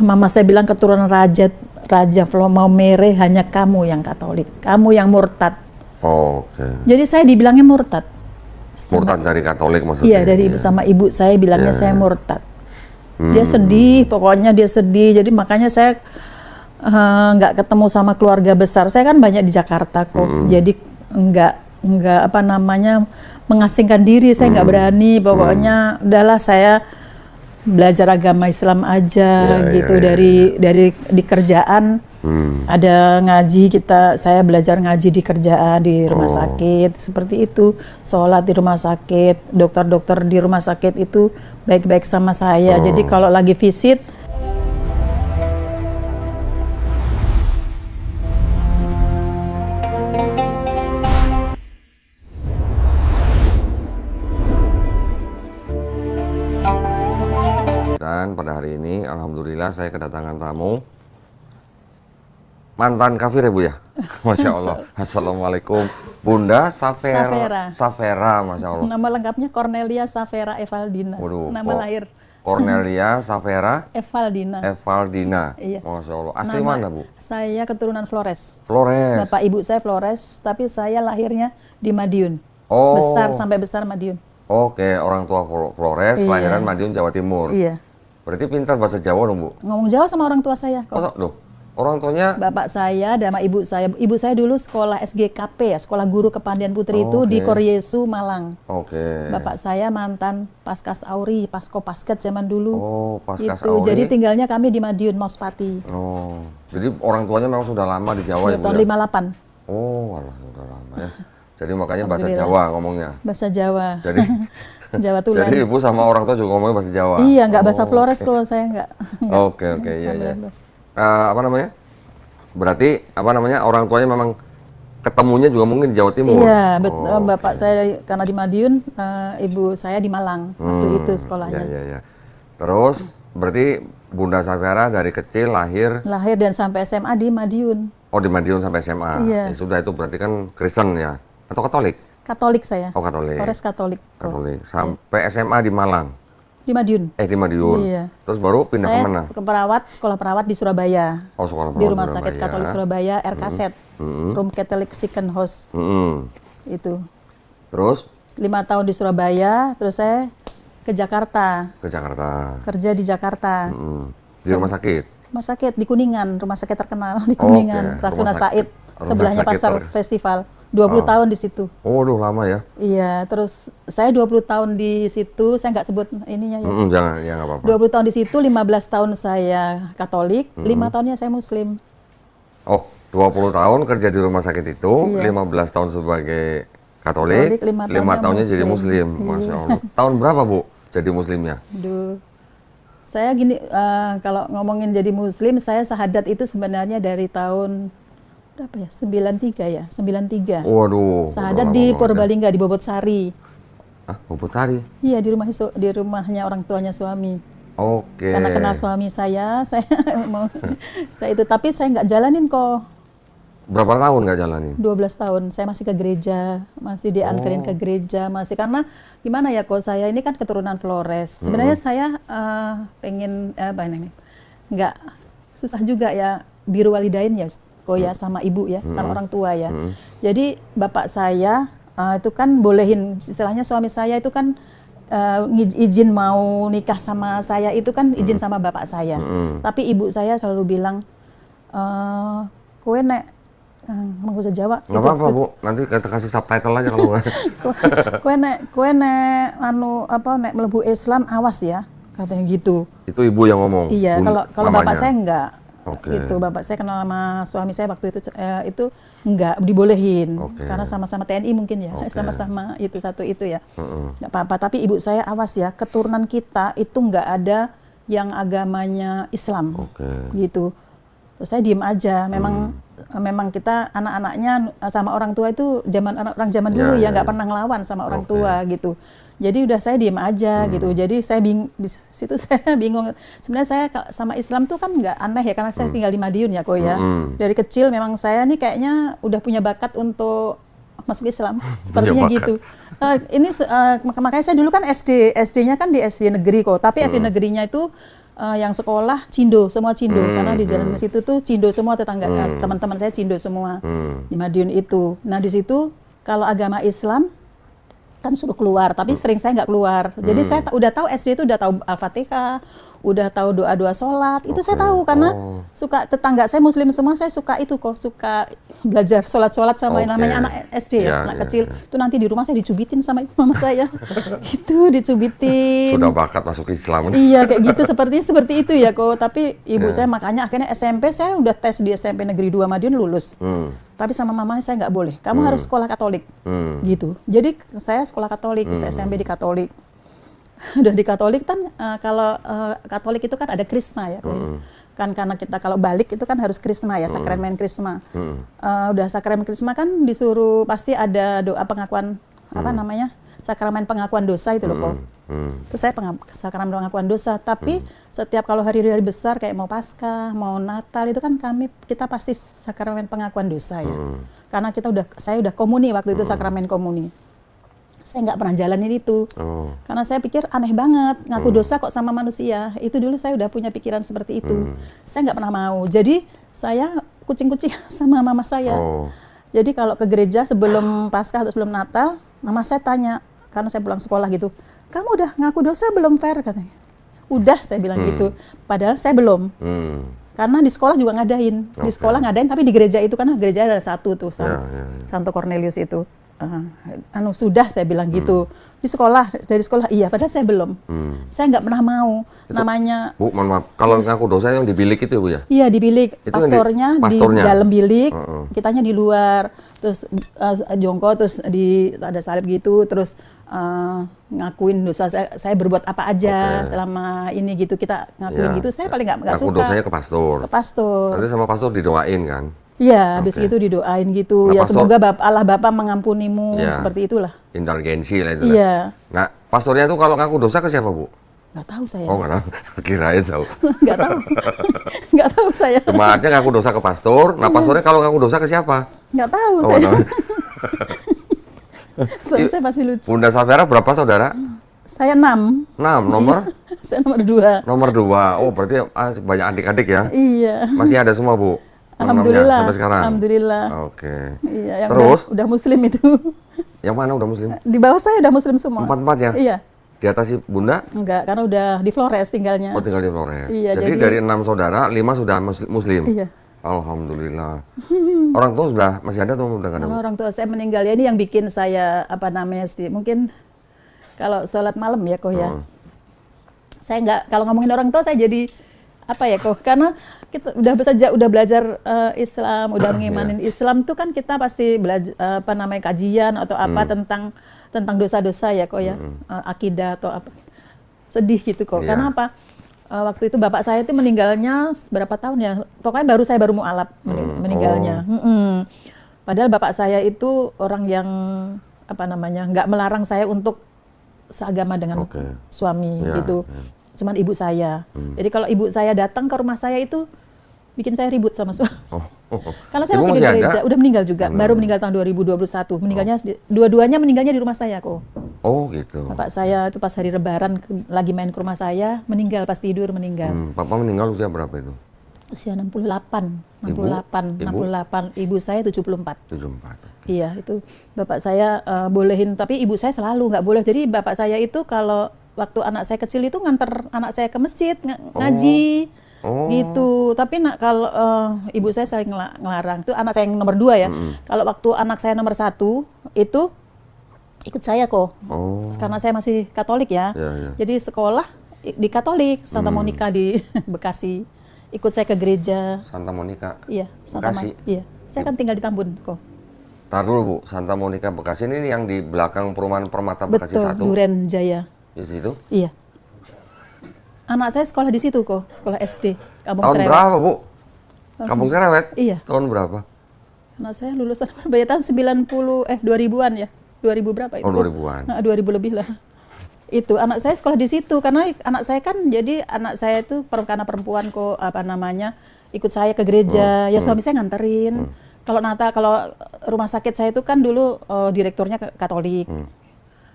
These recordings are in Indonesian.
Mama saya bilang keturunan Raja Vlomere hanya kamu yang Katolik, kamu yang murtad. Oke. Jadi saya dibilangnya murtad. Murtad dari Katolik maksudnya? Iya, dari sama ibu saya bilangnya saya murtad. Dia sedih, pokoknya dia sedih. Jadi makanya saya nggak ketemu sama keluarga besar. Saya kan banyak di Jakarta kok. Jadi nggak apa namanya mengasingkan diri. Saya nggak berani. Pokoknya udahlah saya belajar agama Islam aja gitu dari di kerjaan. Ada ngaji saya belajar ngaji di kerjaan di rumah sakit seperti itu, sholat di rumah sakit, dokter-dokter di rumah sakit itu baik-baik sama saya. Jadi kalau lagi visit dan pada hari ini alhamdulillah saya kedatangan tamu mantan kafir ya Bu ya? Masya Allah. Assalamualaikum Bunda Safera, Masya Allah. Nama lengkapnya Cornelia Safera Evaldina. Waduh, nama lahir Cornelia Safera Evaldina. Iya. Masya Allah. Asli mana Bu? Saya keturunan Flores. Flores. Bapak ibu saya Flores, tapi saya lahirnya di Madiun. Oh. Sampai besar Madiun. Oke, orang tua Flores, lahiran Madiun, Jawa Timur. Iya. Berarti pintar bahasa Jawa dong Bu? Ngomong Jawa sama orang tua saya kok. Loh, orang tuanya? Bapak saya sama ibu saya. Ibu saya dulu sekolah SGKP ya, Sekolah Guru Kepandian Putri itu di Koryesu, Malang. Oke. Bapak saya mantan Paskas Auri, Pasko Pasket zaman dulu. Oh, Paskas itu. Auri. Jadi tinggalnya kami di Madiun, Mospati. Oh, jadi orang tuanya memang sudah lama di Jawa ya Bu tahun ya? 58. Oh, walah sudah lama ya. Jadi makanya bahasa Jawa ngomongnya. Bahasa Jawa. Jadi Jawa Tulen. Jadi ibu sama orang tua juga ngomongnya bahasa Jawa. Iya, nggak bahasa Flores kalau saya nggak. Oke, iya. Apa namanya? Berarti apa namanya orang tuanya memang ketemunya juga mungkin di Jawa Timur. Iya, bapak saya karena di Madiun, ibu saya di Malang waktu itu sekolahnya. Iya. Terus berarti Bunda Safera dari kecil lahir dan sampai SMA di Madiun. Oh, di Madiun sampai SMA. Iya. Ya, sudah itu berarti kan Kristen ya atau Katolik? Katolik saya. Oh, Katolik. Flores Katolik. Katolik. Sampai SMA di Malang. Di Madiun. Di Madiun. Iya. Terus baru pindah ke mana? Saya sekolah perawat di Surabaya. Oh, sekolah perawat di Rumah Sakit Katolik Surabaya, RKZ. Room Catholic Second House. Itu. Terus? 5 tahun di Surabaya, terus saya ke Jakarta. Ke Jakarta. Kerja di Jakarta. Di rumah sakit? Rumah sakit di Kuningan, rumah sakit terkenal di Kuningan. Rasuna Said, sebelahnya Pasar Festival. 20 tahun di situ. Oh, udah lama ya? Iya, terus saya 20 tahun di situ, saya nggak sebut ininya ya. Jangan, ya nggak apa-apa. 20 tahun di situ, 15 tahun saya Katolik, 5 tahunnya saya Muslim. Oh, 20 tahun kerja di rumah sakit itu, 15 tahun sebagai Katolik, 5 tahunnya jadi Muslim. Masya Allah. Tahun berapa Bu jadi Muslimnya? Aduh, saya gini, kalau ngomongin jadi Muslim, saya syahadat itu sebenarnya dari tahun berapa ya? 93. Waduh. Syahadat di Purbalingga, di Bobotsari. Bobotsari? Iya, di rumahnya orang tuanya suami. Oke. Karena kenal suami saya itu, tapi saya nggak jalanin kok. Berapa tahun nggak jalanin? 12 tahun. Saya masih ke gereja, masih dianterin ke gereja, masih karena gimana ya kok saya ini kan keturunan Flores. Sebenarnya saya pengen nggak susah juga ya biru walidain ya. Kok ya sama ibu ya, sama orang tua ya. Jadi bapak saya itu kan bolehin, istilahnya suami saya itu kan izin mau nikah sama saya itu kan izin sama bapak saya. Tapi ibu saya selalu bilang, kowe nek ngomong bahasa Jawa. Nggak apa-apa Bu, nanti kita kasih subtitle aja kalau nggak. kowe nek nek mlebu Islam awas ya, katanya gitu. Itu ibu yang ngomong. Iya, kalau bapak saya enggak. Okay. Gitu, bapak saya kenal sama suami saya waktu itu enggak dibolehin karena sama-sama TNI mungkin ya, sama-sama itu ya, nggak apa-apa. Tapi ibu saya awas ya, keturunan kita itu enggak ada yang agamanya Islam, gitu. Terus saya diem aja, memang kita anak-anaknya sama orang tua itu orang zaman dulu ya nggak pernah ngelawan sama orang tua gitu. Jadi udah saya diem aja gitu. Jadi saya di situ saya bingung. Sebenarnya saya sama Islam tuh kan nggak aneh ya karena saya tinggal di Madiun ya kok ya. Dari kecil memang saya nih kayaknya udah punya bakat untuk masuk Islam sepertinya gitu. Makanya saya dulu kan SD-nya kan di SD negeri kok. Tapi SD negerinya itu yang sekolah Cindo, semua Cindo, karena di jalan situ tuh Cindo semua tetangga, teman-teman saya Cindo semua di Madiun itu. Nah di situ kalau agama Islam kan suruh keluar, tapi sering saya nggak keluar. Jadi saya udah tahu SD itu udah tahu Al-Fatihah, udah tahu doa-doa sholat, itu saya tahu karena suka tetangga saya Muslim semua, saya suka itu kok, suka belajar sholat-sholat sama namanya anak SD ya, anak kecil. Itu nanti di rumah saya dicubitin sama mama saya, itu dicubitin. Sudah bakat masuk Islam. Iya kayak gitu, seperti itu ya kok. Tapi ibu saya makanya akhirnya SMP saya udah tes di SMP Negeri 2 Madiun lulus. Tapi sama mama saya nggak boleh, kamu harus sekolah Katolik, gitu. Jadi saya sekolah Katolik, SMP di Katolik. Udah di Katolik kan kalau Katolik itu kan ada krisma ya, kan karena kita kalau balik itu kan harus krisma ya, sakramen krisma. Udah sakramen krisma kan disuruh pasti ada doa pengakuan apa namanya, sakramen pengakuan dosa itu loh kok. Terus saya sakramen pengakuan dosa, tapi setiap kalau hari-hari besar kayak mau Paskah, mau Natal itu kan kita pasti sakramen pengakuan dosa ya. Karena saya udah komuni waktu itu, sakramen komuni. Saya nggak pernah jalanin itu, karena saya pikir aneh banget ngaku dosa kok sama manusia. Itu dulu saya udah punya pikiran seperti itu. Saya nggak pernah mau. Jadi saya kucing-kucing sama mama saya. Jadi kalau ke gereja sebelum Paskah atau sebelum Natal, mama saya tanya, karena saya pulang sekolah gitu, kamu udah ngaku dosa belum, Fer? Katanya. Udah, saya bilang gitu. Padahal saya belum. Karena di sekolah juga ngadain. Di sekolah ngadain, tapi di gereja itu karena gereja ada satu tuh, Santo Cornelius itu. Sudah saya bilang gitu. Dari sekolah iya, padahal saya belum. Saya nggak pernah mau. Itu, namanya Bu, mohon maaf, kalau ngaku dosa yang di bilik itu ya Bu ya? Iya di bilik, pastornya di dalam bilik, kitanya di luar. Terus jongkok, terus ada salib gitu, terus ngakuin dosa saya berbuat apa aja selama ini gitu, kita ngakuin gitu. Saya paling nggak suka. Ngaku dosanya ke pastor. Ke pastor. Nanti sama pastor didoain kan? Iya, habis itu didoain gitu. Nah, ya semoga Allah Bapa mengampunimu, seperti itulah. Indulgensi lah itu. Iya. Nah, pastornya itu kalau ngaku dosa ke siapa, Bu? Nggak tahu saya. Oh, nggak tahu. Kirain tahu. Nggak tahu. Nggak tahu saya. Jemaatnya ngaku dosa ke pastor. Nah, pastornya kalau ngaku dosa ke siapa? Nggak tahu saya. Saya masih lucu. Bunda Safera berapa saudara? Saya 6. 6, nomor? Saya nomor 2. Nomor 2. Oh, berarti banyak adik-adik ya? Iya. Masih ada semua, Bu? Alhamdulillah. Sampai sekarang? Alhamdulillah. Oke. Iya, yang terus? Udah muslim itu. Yang mana udah muslim? Di bawah saya udah muslim semua. 4 ya? Iya. Di atas si Bunda? Enggak, karena udah di Flores tinggalnya. Oh, tinggal di Flores. Iya, jadi dari 6 saudara, 5 sudah muslim? Iya. Alhamdulillah. Orang tua sudah masih ada atau udah nggak ada? Orang tua saya meninggal ya, ini yang bikin saya mungkin kalau sholat malam ya kok ya. Saya nggak, kalau ngomongin orang tua saya jadi apa ya kok, karena kita udah belajar Islam, udah mengimanin Islam tuh kan kita pasti belajar kajian atau apa tentang dosa-dosa ya kok ya, akidah atau apa. Sedih gitu kok. Karena apa? Waktu itu bapak saya itu meninggalnya berapa tahun ya? Pokoknya saya baru mualaf meninggalnya. Padahal bapak saya itu orang yang nggak melarang saya untuk seagama dengan suami gitu. Cuman ibu saya. Jadi kalau ibu saya datang ke rumah saya itu bikin saya ribut sama suami. Karena saya masih di gereja, udah meninggal juga. Baru meninggal tahun 2021. Meninggalnya dua-duanya meninggalnya di rumah saya kok. Oh gitu. Bapak saya itu pas hari Lebaran lagi main ke rumah saya, meninggal pas tidur meninggal. Papa meninggal usia berapa itu? Usia 68. Ibu saya 74. Iya, itu bapak saya bolehin, tapi ibu saya selalu nggak boleh. Jadi bapak saya itu kalau waktu anak saya kecil itu nganter anak saya ke masjid ngaji. Gitu, tapi kalau ibu saya sering ngelarang. Itu anak saya yang nomor 2 ya. Kalau waktu anak saya nomor 1 itu ikut saya kok, karena saya masih Katolik ya. Jadi sekolah di Katolik Santa Monica di Bekasi. Ikut saya ke gereja. Santa Monica. Iya, iya. Saya kan tinggal di Tambun kok. Tar dulu Bu, Santa Monica Bekasi ini yang di belakang perumahan Permata Bekasi 1. Betul, Duren Jaya. Di situ? Iya. Anak saya sekolah di situ kok, sekolah SD. Kampung Tahun Cerewet. berapa, Bu? Kampung Cerewet? Iya. Tahun berapa? Anak saya lulusan tahun 2000-an ya. 2000 berapa itu? 2000-an. 2000 lebih lah. Itu anak saya sekolah di situ karena anak saya kan jadi anak saya itu karena perempuan kok ikut saya ke gereja. Ya suami saya nganterin. Kalau rumah sakit saya itu kan dulu direkturnya Katolik.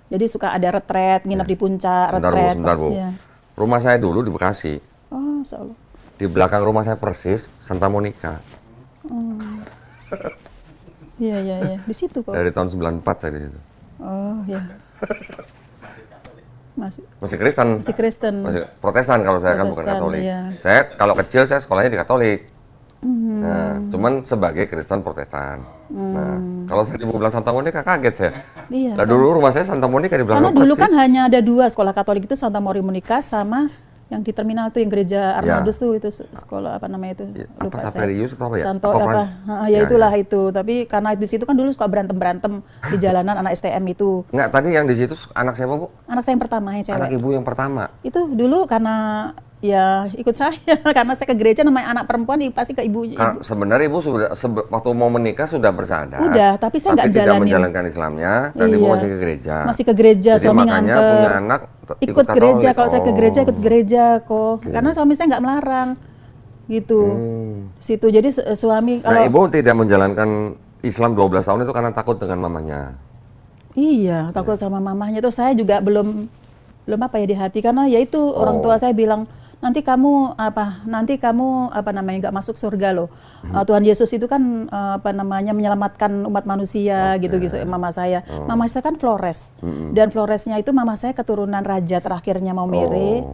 Jadi suka ada retret, nginep di puncak, retret. Sebentar, Bu. Ya. Rumah saya dulu di Bekasi. Masya Allah. Di belakang rumah saya persis Santa Monica. Iya. Di situ kok. Dari tahun 94 saya di situ. Oh, ya. Masih Kristen. Masih Kristen. Masih Protestan kalau saya kan bukan Katolik. Iya. Saya kalau kecil saya sekolahnya di Katolik. Nah, cuman sebagai Kristen Protestan. Nah, kalau tadi Ibu bilang Santa Monica kaget saya. Iya. Nah, dulu rumah saya Santa Monica di belakang. Karena dulu kan hanya ada 2 sekolah Katolik itu, Santa Monica sama yang di terminal tuh yang gereja Armandus tuh itu sekolah apa namanya itu? Lupa apa Saperius atau apa ya? Santo apa? Ya itulah itu. Tapi karena di situ kan dulu suka berantem di jalanan anak STM itu. Enggak, tadi yang di situ anak siapa, Bu? Anak saya yang pertama, yang cewek. Anak Ibu yang pertama. Itu dulu karena ya ikut saya karena saya ke gereja, namanya anak perempuan pasti ke ibunya. Sebenarnya Ibu sudah waktu mau menikah sudah bersadar. Udah, tapi saya nggak tidak menjalankan Islamnya dan Ibu masih ke gereja. Masih ke gereja. Jadi suami nganter. Punya anak ikut gereja. Kalau saya ke gereja ikut gereja kok. Karena suami saya nggak melarang gitu. Situ jadi suami kalau. Nah, Ibu tidak menjalankan Islam 12 tahun itu karena takut dengan mamanya. Iya, takut sama mamanya. Itu saya juga belum apa ya di hati, karena ya itu orang tua saya bilang nanti kamu apa namanya nggak masuk surga loh. Tuhan Yesus itu kan apa namanya menyelamatkan umat manusia gitu mama saya. Mama saya kan Flores. Dan Floresnya itu mama saya keturunan raja terakhirnya Maumere.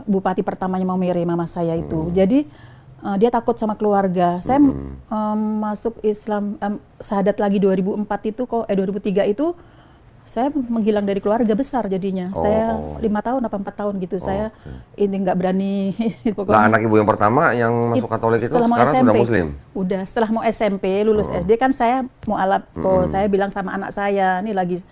Bupati pertamanya Maumere mama saya itu. Jadi dia takut sama keluarga. Saya masuk Islam syahadat lagi 2004 itu 2003 itu saya menghilang dari keluarga besar jadinya. Saya 5 tahun apa 4 tahun gitu. Saya ini nggak berani. Nah, anak Ibu yang pertama yang masuk Katolik itu sekarang sudah Muslim? Udah, setelah mau SMP, lulus SD kan saya mau alap. Saya bilang sama anak saya, ini lagi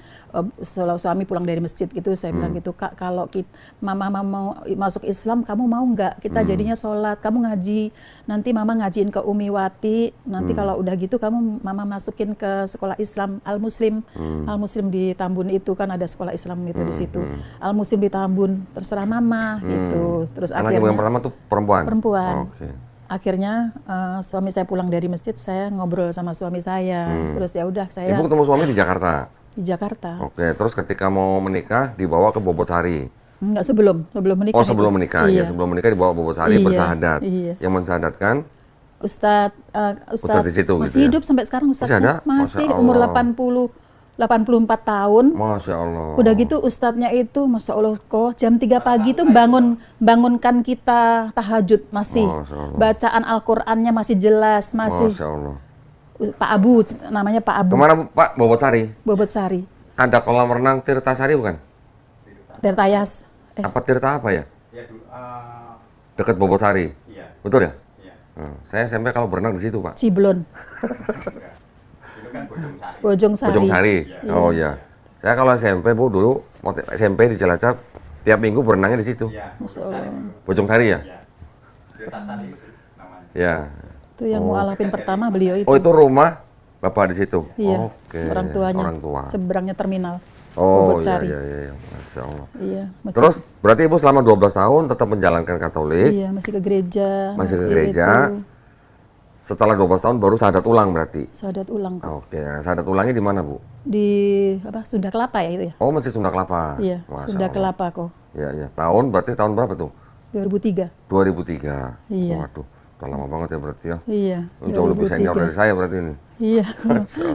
setelah suami pulang dari masjid gitu, saya bilang gitu, Kak, kalau mama mau masuk Islam, kamu mau nggak? Kita jadinya sholat, kamu ngaji. Nanti mama ngajiin ke Umi Wati. Nanti kalau udah gitu, mama masukin ke sekolah Islam Al-Muslim. Al-Muslim di Tambun itu kan ada sekolah Islam itu di situ. Al-Muslim di Tambun, terserah mama gitu. Terus anak Ibu yang pertama tuh perempuan? Perempuan. Akhirnya suami saya pulang dari masjid, saya ngobrol sama suami saya. Terus ya udah saya. Ibu ketemu suami di Jakarta? Di Jakarta. Oke, terus ketika mau menikah dibawa ke Bobotsari? Enggak, sebelum menikah. Oh, sebelum menikah. Iya. Ya, sebelum menikah dibawa ke Bobotsari bersahadat. Iya. Yang mensahadatkan Ustadz di situ masih gitu hidup sampai sekarang Ustadznya. Masih umur 84 tahun. Masya Allah. Udah gitu Ustadznya itu Masya Allah kok jam 3 pagi tuh bangunkan kita tahajud masih. Bacaan Al-Qur'annya masih jelas, masih. Masya Allah. Pak Abu, namanya Pak Abu. Kemana Pak? Bobotsari? Bobotsari. Ada kolam renang Tirtasari bukan? Tirtayas. Apa Tirta apa ya? Dekat Bobotsari? Iya. Betul ya? Iya. Saya SMP kalau berenang di situ Pak. Ciblon. Itu kan Bojongsari. Bojongsari. Oh iya. Saya kalau SMP Bu dulu, SMP di Cilacap, tiap minggu berenangnya di situ. Iya. Bojongsari ya? Iya. Tirtasari itu namanya. Iya. Itu yang mualafin pertama beliau itu. Oh, itu rumah Bapak di situ? Iya, orang tuanya. Orang tua. Seberangnya terminal. Oh, iya. Masya Allah. Iya. Terus, berarti Ibu selama 12 tahun tetap menjalankan Katolik? Iya, masih ke gereja. Masih ke gereja. Itu. Setelah 12 tahun baru syahadat ulang berarti? Syahadat ulang. Oke, syahadat ulangnya di mana, Bu? Di, Sunda Kelapa ya itu ya? Oh, masih Sunda Kelapa? Iya, Sunda Kelapa kok. Iya. Berarti tahun berapa tuh? 2003. 2003? Iya. Waduh. Udah lama banget ya berarti ya. Iya. Jauh lebih senior dari saya berarti ini. Iya.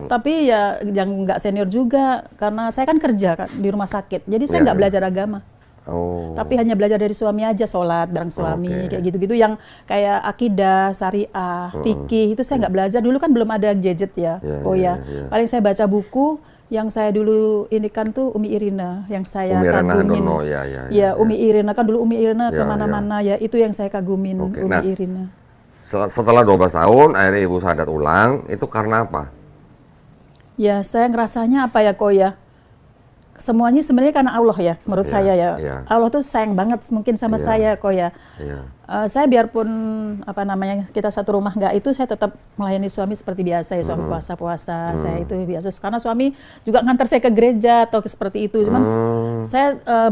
Tapi ya yang nggak senior juga karena saya kan kerja kan di rumah sakit. Jadi saya nggak belajar agama. Oh. Tapi hanya belajar dari suami aja, sholat bareng suami kayak gitu-gitu yang kayak akidah, syariah, fikih itu saya nggak belajar. Dulu kan belum ada gadget ya. Paling saya baca buku yang saya dulu ini kan tuh Umi Irina yang saya kagumin. Umi Irina kan dulu Umi Irina kemana-mana ya itu yang saya kagumin Umi Irina. Setelah 12 tahun, akhirnya Ibu syahadat ulang, itu karena apa? Ya, saya ngerasanya apa ya, Ko ya? Semuanya sebenarnya karena Allah ya, menurut saya ya. Allah tuh sayang banget mungkin sama saya, Ko ya. Saya biarpun, kita satu rumah nggak itu, saya tetap melayani suami seperti biasa ya, suami puasa-puasa, saya itu biasa. Karena suami juga ngantar saya ke gereja atau seperti itu. Cuman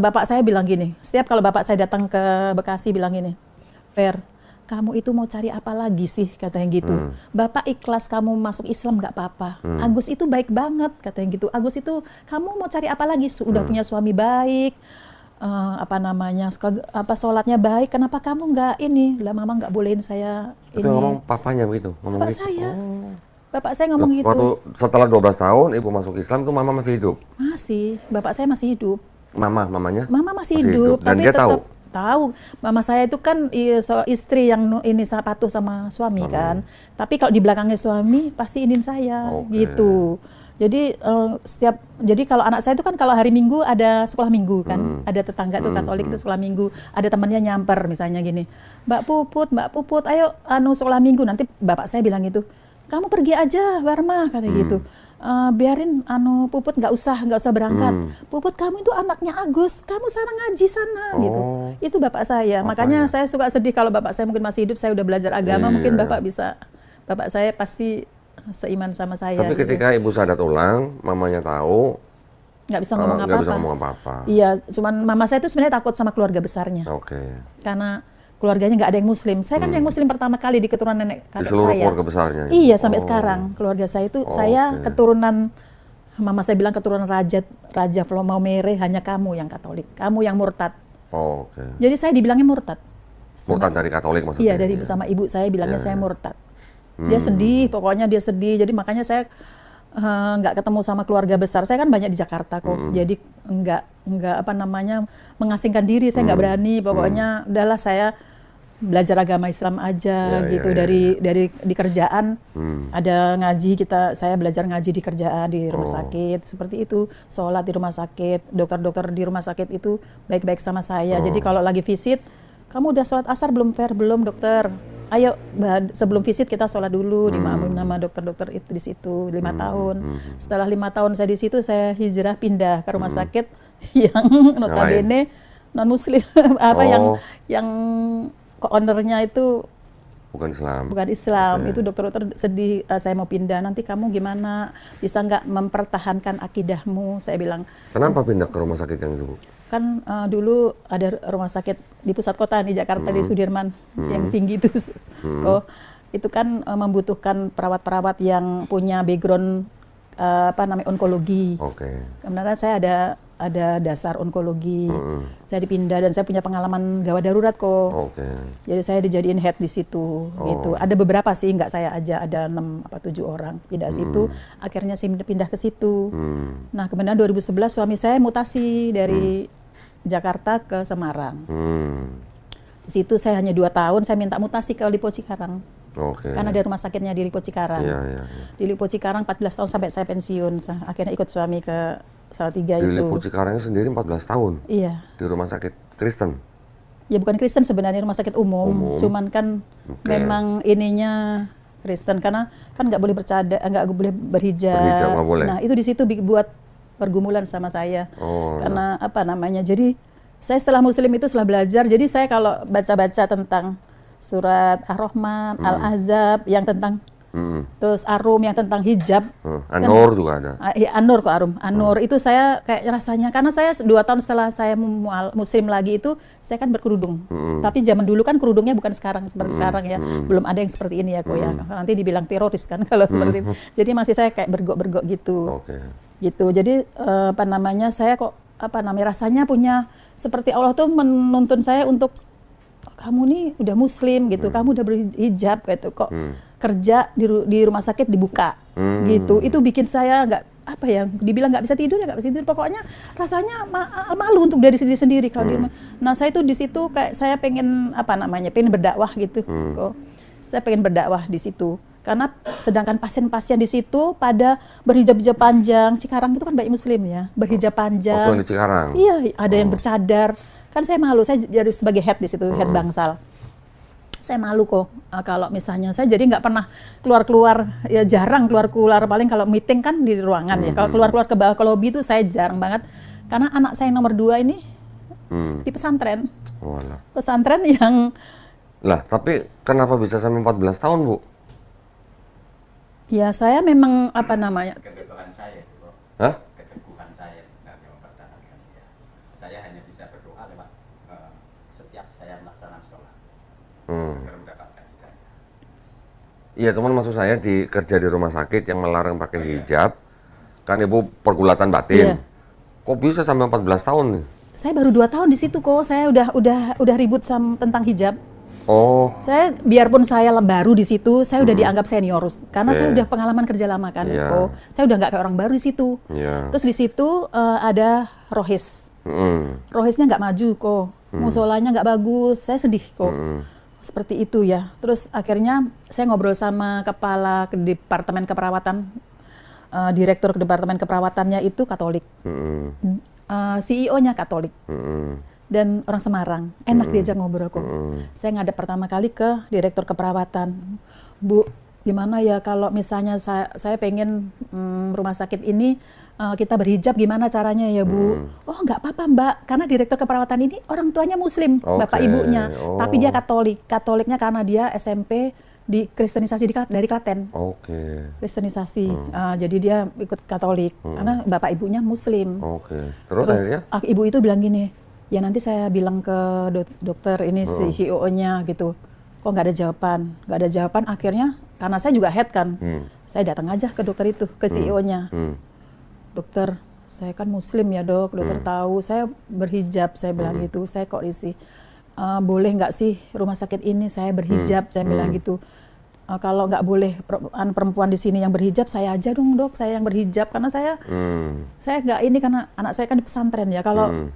bapak saya bilang gini, setiap kalau bapak saya datang ke Bekasi bilang gini, Fer, kamu itu mau cari apa lagi sih, katanya gitu. Bapak ikhlas kamu masuk Islam nggak apa-apa. Agus itu baik banget, katanya gitu. Agus itu kamu mau cari apa lagi? Sudah punya suami baik, apa namanya, sholatnya baik, kenapa kamu nggak ini? Lah mama nggak bolehin saya Itu ini. ngomong papanya begitu? Ngomong Bapak gitu? saya. Oh. Bapak saya ngomong gitu. Waktu setelah 12 tahun ibu masuk Islam tuh mama masih hidup? Masih, bapak saya masih hidup. Mamanya? Mama masih hidup, Dan tapi dia tetap tahu? tahu. Mama saya itu kan istri yang ini patuh sama suami kan. Tapi kalau di belakangnya suami pasti ingin saya gitu. Jadi jadi kalau anak saya itu kan kalau hari Minggu ada sekolah Minggu kan, ada tetangga tuh Katolik itu sekolah Minggu, ada temannya nyamper misalnya gini, Mbak Puput, ayo sekolah Minggu. Nanti bapak saya bilang gitu, kamu pergi aja Warma kata gitu. Biarin Puput nggak usah berangkat. Puput, kamu itu anaknya Agus, kamu sana ngaji sana gitu. Itu bapak saya. Makanya saya suka sedih kalau bapak saya mungkin masih hidup, saya udah belajar agama, mungkin bapak saya pasti seiman sama saya. Tapi ketika ibu sadar ulang, mamanya tahu, nggak bisa ngomong apa-apa. Iya, cuman mama saya itu sebenarnya takut sama keluarga besarnya. Karena keluarganya nggak ada yang Muslim. Saya kan yang Muslim pertama kali di keturunan nenek kakek saya. Di seluruh keluarga besarnya? Iya, sampai sekarang. Keluarga saya itu, saya keturunan, mama saya bilang keturunan Raja Maumere, hanya kamu yang Katolik. Kamu yang murtad. Jadi saya dibilangnya murtad. Murtad dari Katolik maksudnya? Iya, sama ibu saya bilangnya saya murtad. Dia sedih, pokoknya dia sedih. Jadi makanya saya nggak ketemu sama keluarga besar. Saya kan banyak di Jakarta kok. Jadi nggak mengasingkan diri. Saya nggak berani. Pokoknya udahlah saya belajar agama Islam aja gitu. Dari di kerjaan ada ngaji, saya belajar ngaji di kerjaan di rumah sakit seperti itu. Sholat di rumah sakit. Dokter-dokter di rumah sakit itu baik-baik sama saya. Jadi kalau lagi visit, kamu udah sholat asar belum? Belum dokter. Ayo sebelum visit kita sholat dulu, dimakmumin nama dokter-dokter itu di situ 5 tahun. Setelah 5 tahun saya di situ, saya hijrah pindah ke rumah sakit yang notabene non Muslim, yang ownernya itu bukan Islam. Itu dokter-dokter sedih, saya mau pindah. Nanti kamu gimana? Bisa nggak mempertahankan akidahmu? Saya bilang. Kenapa pindah ke rumah sakit yang itu? Kan dulu ada rumah sakit di pusat kota di Jakarta di Sudirman yang tinggi itu. Itu kan membutuhkan perawat-perawat yang punya background onkologi. Sebenarnya saya ada dasar onkologi. Saya dipindah dan saya punya pengalaman gawat darurat kok. Jadi saya dijadiin head di situ gitu. Ada beberapa sih, nggak saya aja, ada 6 atau 7 orang pindah situ. Akhirnya saya pindah ke situ. Nah, kemudian 2011 suami saya mutasi dari Jakarta ke Semarang. Di situ saya hanya 2 tahun, saya minta mutasi ke Lipo Cikarang. Karena ada rumah sakitnya di Lipo Cikarang. Di Lipo Cikarang 14 tahun sampai saya pensiun. Akhirnya ikut suami ke Salatiga itu. Di Lipo Cikarangnya sendiri 14 tahun? Iya. Di rumah sakit Kristen? Ya bukan Kristen sebenarnya, rumah sakit umum. Cuman kan memang ininya Kristen, karena kan nggak boleh nggak boleh berhijab. Nah itu di situ buat pergumulan sama saya. Karena jadi saya setelah Muslim itu setelah belajar, jadi saya kalau baca-baca tentang surat Ar-Rahman, Al-Ahzab yang tentang terus Arum yang tentang hijab. An-Nur juga ada. An-Nur kok Arum. An-Nur itu saya kayak rasanya, karena saya 2 tahun setelah saya Muslim lagi itu saya kan berkerudung. Tapi zaman dulu kan kerudungnya bukan sekarang seperti sekarang ya. Belum ada yang seperti ini ya kok ya. Nanti dibilang teroris kan kalau seperti itu. Jadi masih saya kayak bergok-bergok gitu. Gitu. Jadi saya kok rasanya punya seperti Allah tuh menuntun saya untuk kamu nih udah Muslim gitu, kamu udah berhijab gitu kok. Kerja di rumah sakit dibuka gitu. Itu bikin saya dibilang nggak bisa tidur ya nggak bisa tidur. Pokoknya rasanya malu untuk dari sendiri kalau Nah saya tuh di situ kayak saya pengen pengen berdakwah gitu. Kok saya pengen berdakwah di situ. Karena sedangkan pasien-pasien di situ pada berhijab-hijab panjang. Cikarang itu kan banyak Muslim ya, berhijab panjang. Waktu di Cikarang? Iya, ada yang bercadar. Kan saya malu, saya jadi sebagai head di situ, head bangsal. Saya malu kok kalau misalnya saya jadi nggak pernah keluar-keluar, ya jarang keluar-keluar, paling kalau meeting kan di ruangan ya. Kalau keluar-keluar ke bawah ke lobby itu saya jarang banget. Karena anak saya nomor 2 ini di pesantren. Pesantren yang... Lah, tapi kenapa bisa sampai 14 tahun, Bu? Ya saya memang kebutuhan saya itu kok. Keteguhan saya sebenarnya mempertahankan dia. Saya hanya bisa berdoa lewat setiap saya melaksanakan sholat. Agar mendapatkan hidayah. Iya, teman maksud saya kerja di rumah sakit yang melarang pakai hijab. Kan Ibu pergulatan batin. Kok bisa sampai 14 tahun nih? Saya baru 2 tahun di situ kok. Saya udah ribut tentang hijab. Oh. Saya biarpun saya baru di situ, saya udah dianggap senior karena saya udah pengalaman kerja lama kan. Oh, saya udah nggak kayak orang baru di situ. Terus di situ ada rohis. Rohisnya nggak maju kok. Musolanya nggak bagus. Saya sedih kok. Seperti itu ya. Terus akhirnya saya ngobrol sama kepala departemen keperawatan, direktur departemen keperawatannya itu Katolik. CEO-nya Katolik. Dan orang Semarang, enak diajak ngobrol kok. Saya ngadep pertama kali ke direktur keperawatan. Bu, gimana ya kalau misalnya saya pengen rumah sakit ini kita berhijab, gimana caranya ya Bu? Oh nggak apa-apa Mbak, karena direktur keperawatan ini orang tuanya Muslim, bapak ibunya. Tapi dia Katolik. Katoliknya karena dia SMP di kristenisasi dari Klaten. Kristenisasi. Jadi dia ikut Katolik karena bapak ibunya Muslim. Terus ibu itu bilang gini, ya nanti saya bilang ke dokter ini si CEO-nya gitu. Kok nggak ada jawaban. Akhirnya karena saya juga head kan, saya datang aja ke dokter itu, ke CEO-nya. Dokter, saya kan Muslim ya dok. Dokter tahu saya berhijab, saya bilang gitu. Saya kok risih. Boleh nggak sih rumah sakit ini saya berhijab, saya bilang gitu. Kalau nggak boleh perempuan di sini yang berhijab, saya aja dong dok, saya yang berhijab karena saya nggak ini karena anak saya kan di pesantren ya. Kalau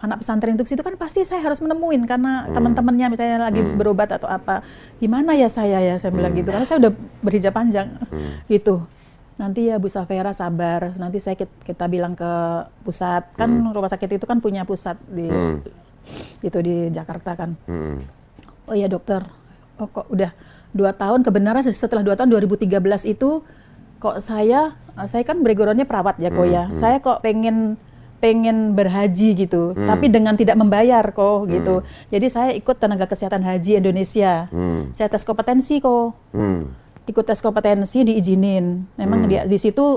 anak pesantren untuk situ kan pasti saya harus menemuin karena teman-temannya misalnya lagi berobat atau apa, gimana ya saya bilang gitu karena saya udah berhijab panjang gitu. Nanti ya Bu Safera sabar, nanti kita bilang ke pusat kan rumah sakit itu kan punya pusat di itu di Jakarta kan. Oh iya dokter, kok udah 2 tahun kebenaran setelah 2 tahun 2013 itu kok saya kan background-nya perawat ya kok ya. Saya kok pengen berhaji gitu, tapi dengan tidak membayar kok gitu. Jadi saya ikut tenaga kesehatan haji Indonesia. Saya tes kompetensi kok. Ikut tes kompetensi diizinin. Memang di situ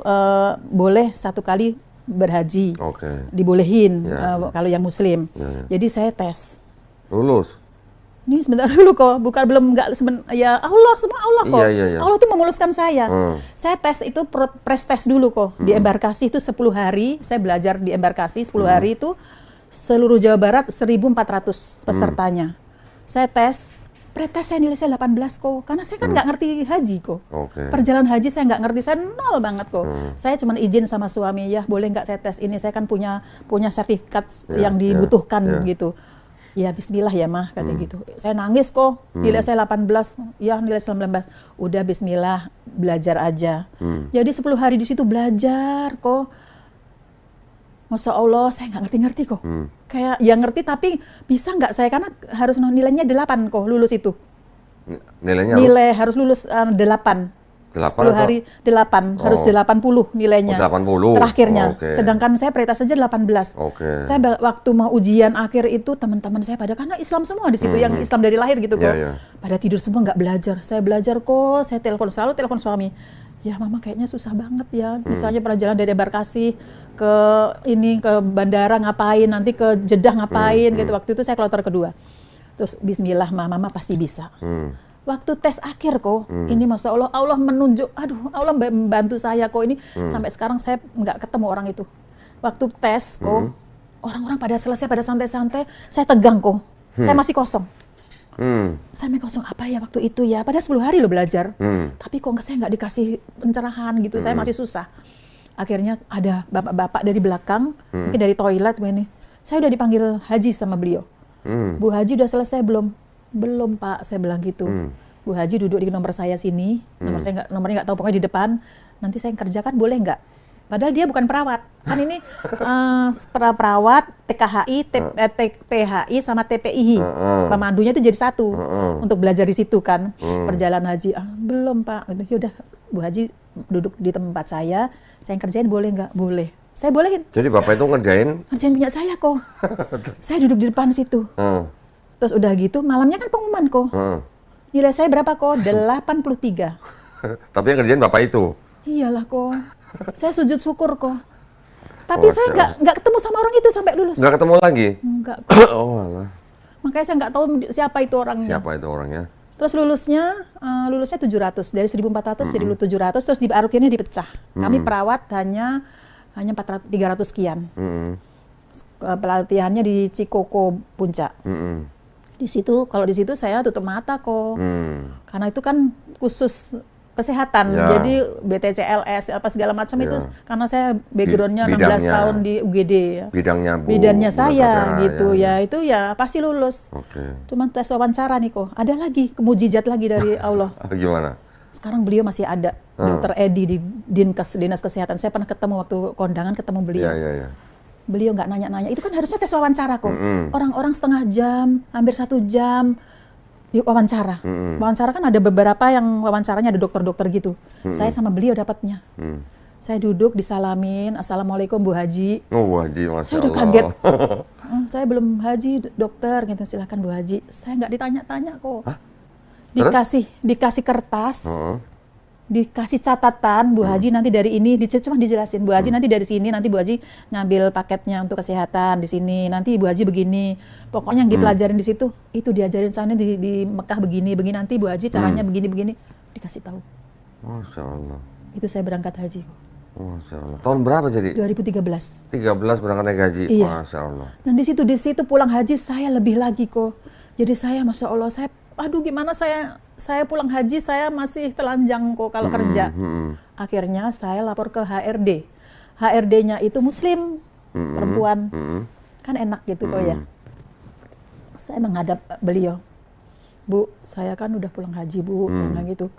boleh 1 kali berhaji. Dibolehin kalau yang Muslim. Jadi saya tes. Lulus. Ini sebentar dulu kok, ya Allah, semua Allah kok. Allah tuh memuluskan saya. Saya tes itu tes dulu kok. Di embarkasi itu 10 hari, saya belajar di embarkasi 10 hari itu seluruh Jawa Barat 1.400 pesertanya. Saya tes, pretest saya nilai saya 18 kok. Karena saya kan nggak ngerti haji kok. Perjalanan haji saya nggak ngerti, saya nol banget kok. Saya cuma izin sama suami, ya boleh nggak saya tes ini, saya kan punya sertifikat yang dibutuhkan gitu. Ya bismillah ya mah, katanya gitu. Saya nangis kok, nilai saya 18, ya nilai 19. Udah bismillah, belajar aja. Jadi 10 hari di situ belajar kok. Masya Allah, saya nggak ngerti-ngerti kok. Kayak ya ngerti tapi bisa nggak saya, karena harus nilainya 8 kok, lulus itu. Nilai harus lulus 8. 10 hari 8, harus 80 nilainya. 80. Terakhirnya. Sedangkan saya prioritas saja 18. Saya waktu mau ujian akhir itu teman-teman saya pada karena Islam semua di situ, yang Islam dari lahir gitu kok. Pada tidur semua nggak belajar. Saya belajar kok, saya selalu telepon suami. Ya mama kayaknya susah banget ya. Misalnya perjalanan dari embarkasi ke bandara ngapain, nanti ke Jeddah ngapain gitu. Waktu itu saya kloter kedua. Terus bismillah mama pasti bisa. Waktu tes akhir kok, ini Masya Allah, Allah menunjuk, Allah membantu saya kok ini. Sampai sekarang saya nggak ketemu orang itu. Waktu tes kok, orang-orang pada selesai, pada santai-santai, saya tegang kok. Saya masih kosong. Saya masih kosong, apa ya waktu itu ya? Padahal 10 hari loh belajar. Tapi kok saya nggak dikasih pencerahan gitu, saya masih susah. Akhirnya ada bapak-bapak dari belakang, mungkin dari toilet begini. Saya udah dipanggil Haji sama beliau. Bu Haji udah selesai belum? Belum Pak, saya bilang gitu. Bu Haji duduk di nomor saya sini, nomornya nggak tahu, pokoknya di depan. Nanti saya kerjakan boleh nggak? Padahal dia bukan perawat. Kan ini perawat, TKHI, TPHI sama TPII. Pemandunya itu jadi satu untuk belajar di situ kan. Perjalanan haji, belum Pak. Yaudah Bu Haji duduk di tempat saya kerjain boleh nggak? Boleh. Saya bolehin. Jadi Bapak itu ngerjain punya saya kok. Saya duduk di depan situ. Terus udah gitu, malamnya kan pengumuman kok. Nilai saya berapa kok? 83. Tapi yang kerjain Bapak itu? Iyalah kok. Saya sujud syukur kok. Tapi saya nggak ketemu sama orang itu sampai lulus. Nggak ketemu lagi? Enggak. Oh alah. Makanya saya nggak tahu siapa itu orangnya. Siapa itu orangnya? Terus lulusnya 700. Dari 1.400 jadi 700, terus akhirnya dipecah. Kami perawat hanya 300 sekian. pelatihannya di Cikoko Puncak. Di situ, kalau di situ saya tutup mata kok, karena itu kan khusus kesehatan, jadi BTCLS apa segala macam itu, karena saya backgroundnya 16 tahun di UGD ya. Bidangnya saya gitu ya, itu ya pasti lulus. Cuman tes wawancara nih kok, ada lagi mujizat lagi dari Allah. Gimana? Sekarang beliau masih ada, Dr. Edi di Dinas Kesehatan. Saya pernah ketemu waktu kondangan, ketemu beliau. Beliau nggak nanya-nanya, itu kan harusnya tes wawancara kok. Orang-orang setengah jam, hampir 1 jam di wawancara. Wawancara kan ada beberapa yang wawancaranya ada dokter-dokter gitu. Saya sama beliau dapatnya. Saya duduk disalamin, Assalamualaikum Bu Haji. Oh Bu Haji, Masya saya udah kaget. Saya belum haji dokter, gitu. Silakan Bu Haji. Saya nggak ditanya-tanya kok. Hah? Dikasih kertas. Dikasih catatan, Bu Haji nanti dari ini, cuma dijelasin, Bu Haji nanti dari sini, nanti Bu Haji ngambil paketnya untuk kesehatan di sini, nanti Bu Haji begini. Pokoknya yang dipelajarin di situ, itu diajarin sana di Mekah begini, nanti Bu Haji caranya begini, dikasih tahu. Masya Allah. Itu saya berangkat haji. Masya Allah. Tahun berapa jadi? 2013. 13 berangkat naik haji? Iya. Masya Allah. Dan di situ pulang haji saya lebih lagi kok. Jadi saya, Masya Allah, aduh gimana saya pulang haji saya masih telanjang kok kalau kerja. Akhirnya saya lapor ke HRD. HRD-nya itu Muslim, perempuan. Kan enak gitu kok ya. Saya menghadap beliau. Bu, saya kan udah pulang haji Bu, karena gitu.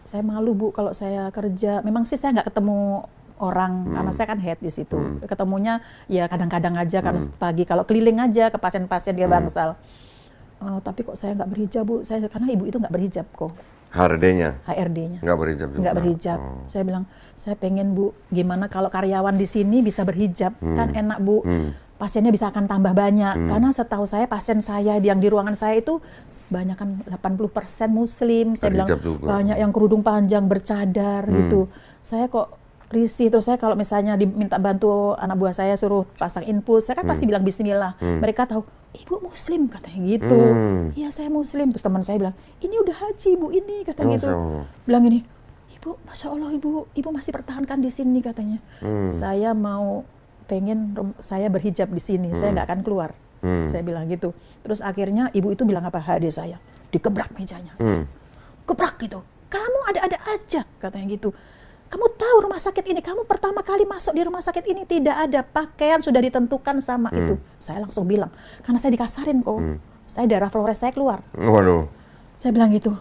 Saya malu Bu kalau saya kerja. Memang sih saya nggak ketemu orang, karena saya kan head di situ. Ketemunya ya kadang-kadang aja, karena pagi kalau keliling aja ke pasien-pasien dia bangsal. Tapi kok saya nggak berhijab Bu, karena ibu itu nggak berhijab kok. HRD-nya? Nggak berhijab juga? Nggak berhijab. Saya bilang, saya pengen Bu, gimana kalau karyawan di sini bisa berhijab, kan enak Bu. Pasiennya bisa akan tambah banyak, karena setahu saya pasien saya yang di ruangan saya itu banyak kan 80% Muslim. Saya bilang banyak yang kerudung panjang, bercadar gitu. Saya kok risih, terus saya kalau misalnya diminta bantu anak buah saya suruh pasang infus, saya kan pasti bilang bismillah. Mereka tahu, Ibu Muslim katanya gitu. Iya saya Muslim. Terus teman saya bilang, ini udah haji Bu ini katanya gitu. Bilang ini, Ibu, Masya Allah Ibu masih pertahankan di sini katanya. Saya pengen saya berhijab di sini, saya nggak akan keluar. Saya bilang gitu. Terus akhirnya ibu itu bilang apa? HD saya, dikebrak mejanya. Saya, kebrak gitu. Kamu ada-ada aja katanya gitu. Kamu tahu rumah sakit ini, kamu pertama kali masuk di rumah sakit ini tidak ada pakaian sudah ditentukan sama itu. Saya langsung bilang, karena saya dikasarin kok. Saya darah Flores saya keluar. Waduh. Saya bilang gitu,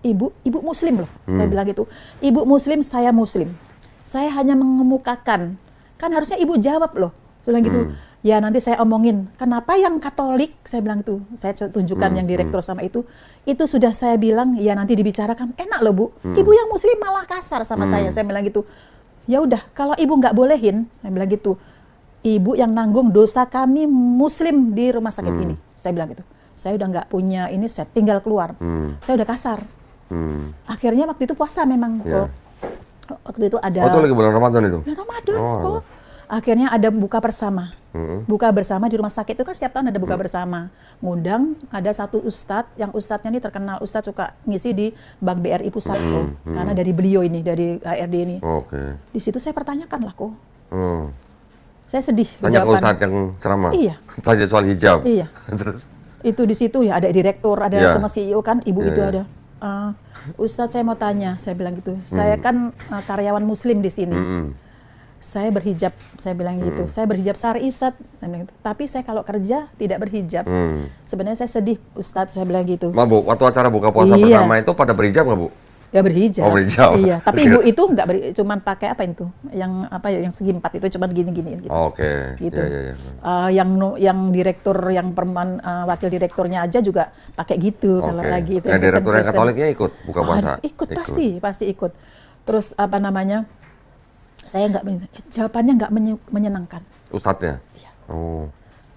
ibu Muslim loh. Saya bilang gitu, ibu Muslim, saya Muslim. Saya hanya mengemukakan, kan harusnya ibu jawab loh. Saya bilang gitu, ya nanti saya omongin, kenapa yang Katolik, saya bilang itu, saya tunjukkan yang direktur sama itu sudah saya bilang, ya nanti dibicarakan, enak loh Bu, ibu yang Muslim malah kasar sama saya bilang gitu, ya udah, kalau ibu nggak bolehin, saya bilang gitu, ibu yang nanggung dosa kami Muslim di rumah sakit ini, saya bilang gitu, saya udah nggak punya ini, saya tinggal keluar, saya udah kasar, akhirnya waktu itu puasa memang, waktu itu ada, itu lagi bulan Ramadan itu? Bulan Ramadan kok. Akhirnya ada buka bersama. Buka bersama di rumah sakit itu kan setiap tahun ada buka bersama. Ngundang ada satu ustadz, yang ustadznya ini terkenal, ustadz suka ngisi di Bank BRI Pusat kok. Karena dari beliau ini, dari HRD ini. Di situ saya pertanyakan lah kok. Saya sedih. Tanya ke ustadz yang ceramah? Iya. Tanya soal hijab? Iya. Terus? Itu di situ ya ada direktur, ada sama CEO kan, ibu itu ada. Ustadz saya mau tanya, saya bilang gitu. Saya kan karyawan Muslim di sini. Saya berhijab, saya bilang gitu. Saya berhijab syar'i Ustadz, saya bilang gitu. Tapi saya kalau kerja tidak berhijab. Sebenarnya saya sedih Ustadz, saya bilang gitu. Bu, waktu acara buka puasa pertama itu pada berhijab nggak Bu? Ya berhijab. Oh berhijab. Iya, tapi ibu itu nggak cuman pakai apa itu? Yang apa ya? Yang segi 4 itu cuman gini-gini gitu. Gitu. Yang direktur, yang wakil direkturnya aja juga pakai gitu kalau lagi itu. Yang direktur yang Katoliknya ikut buka puasa? Ikut pasti ikut. Terus apa namanya? Saya jawabannya nggak menyenangkan. Ustadznya? Iya.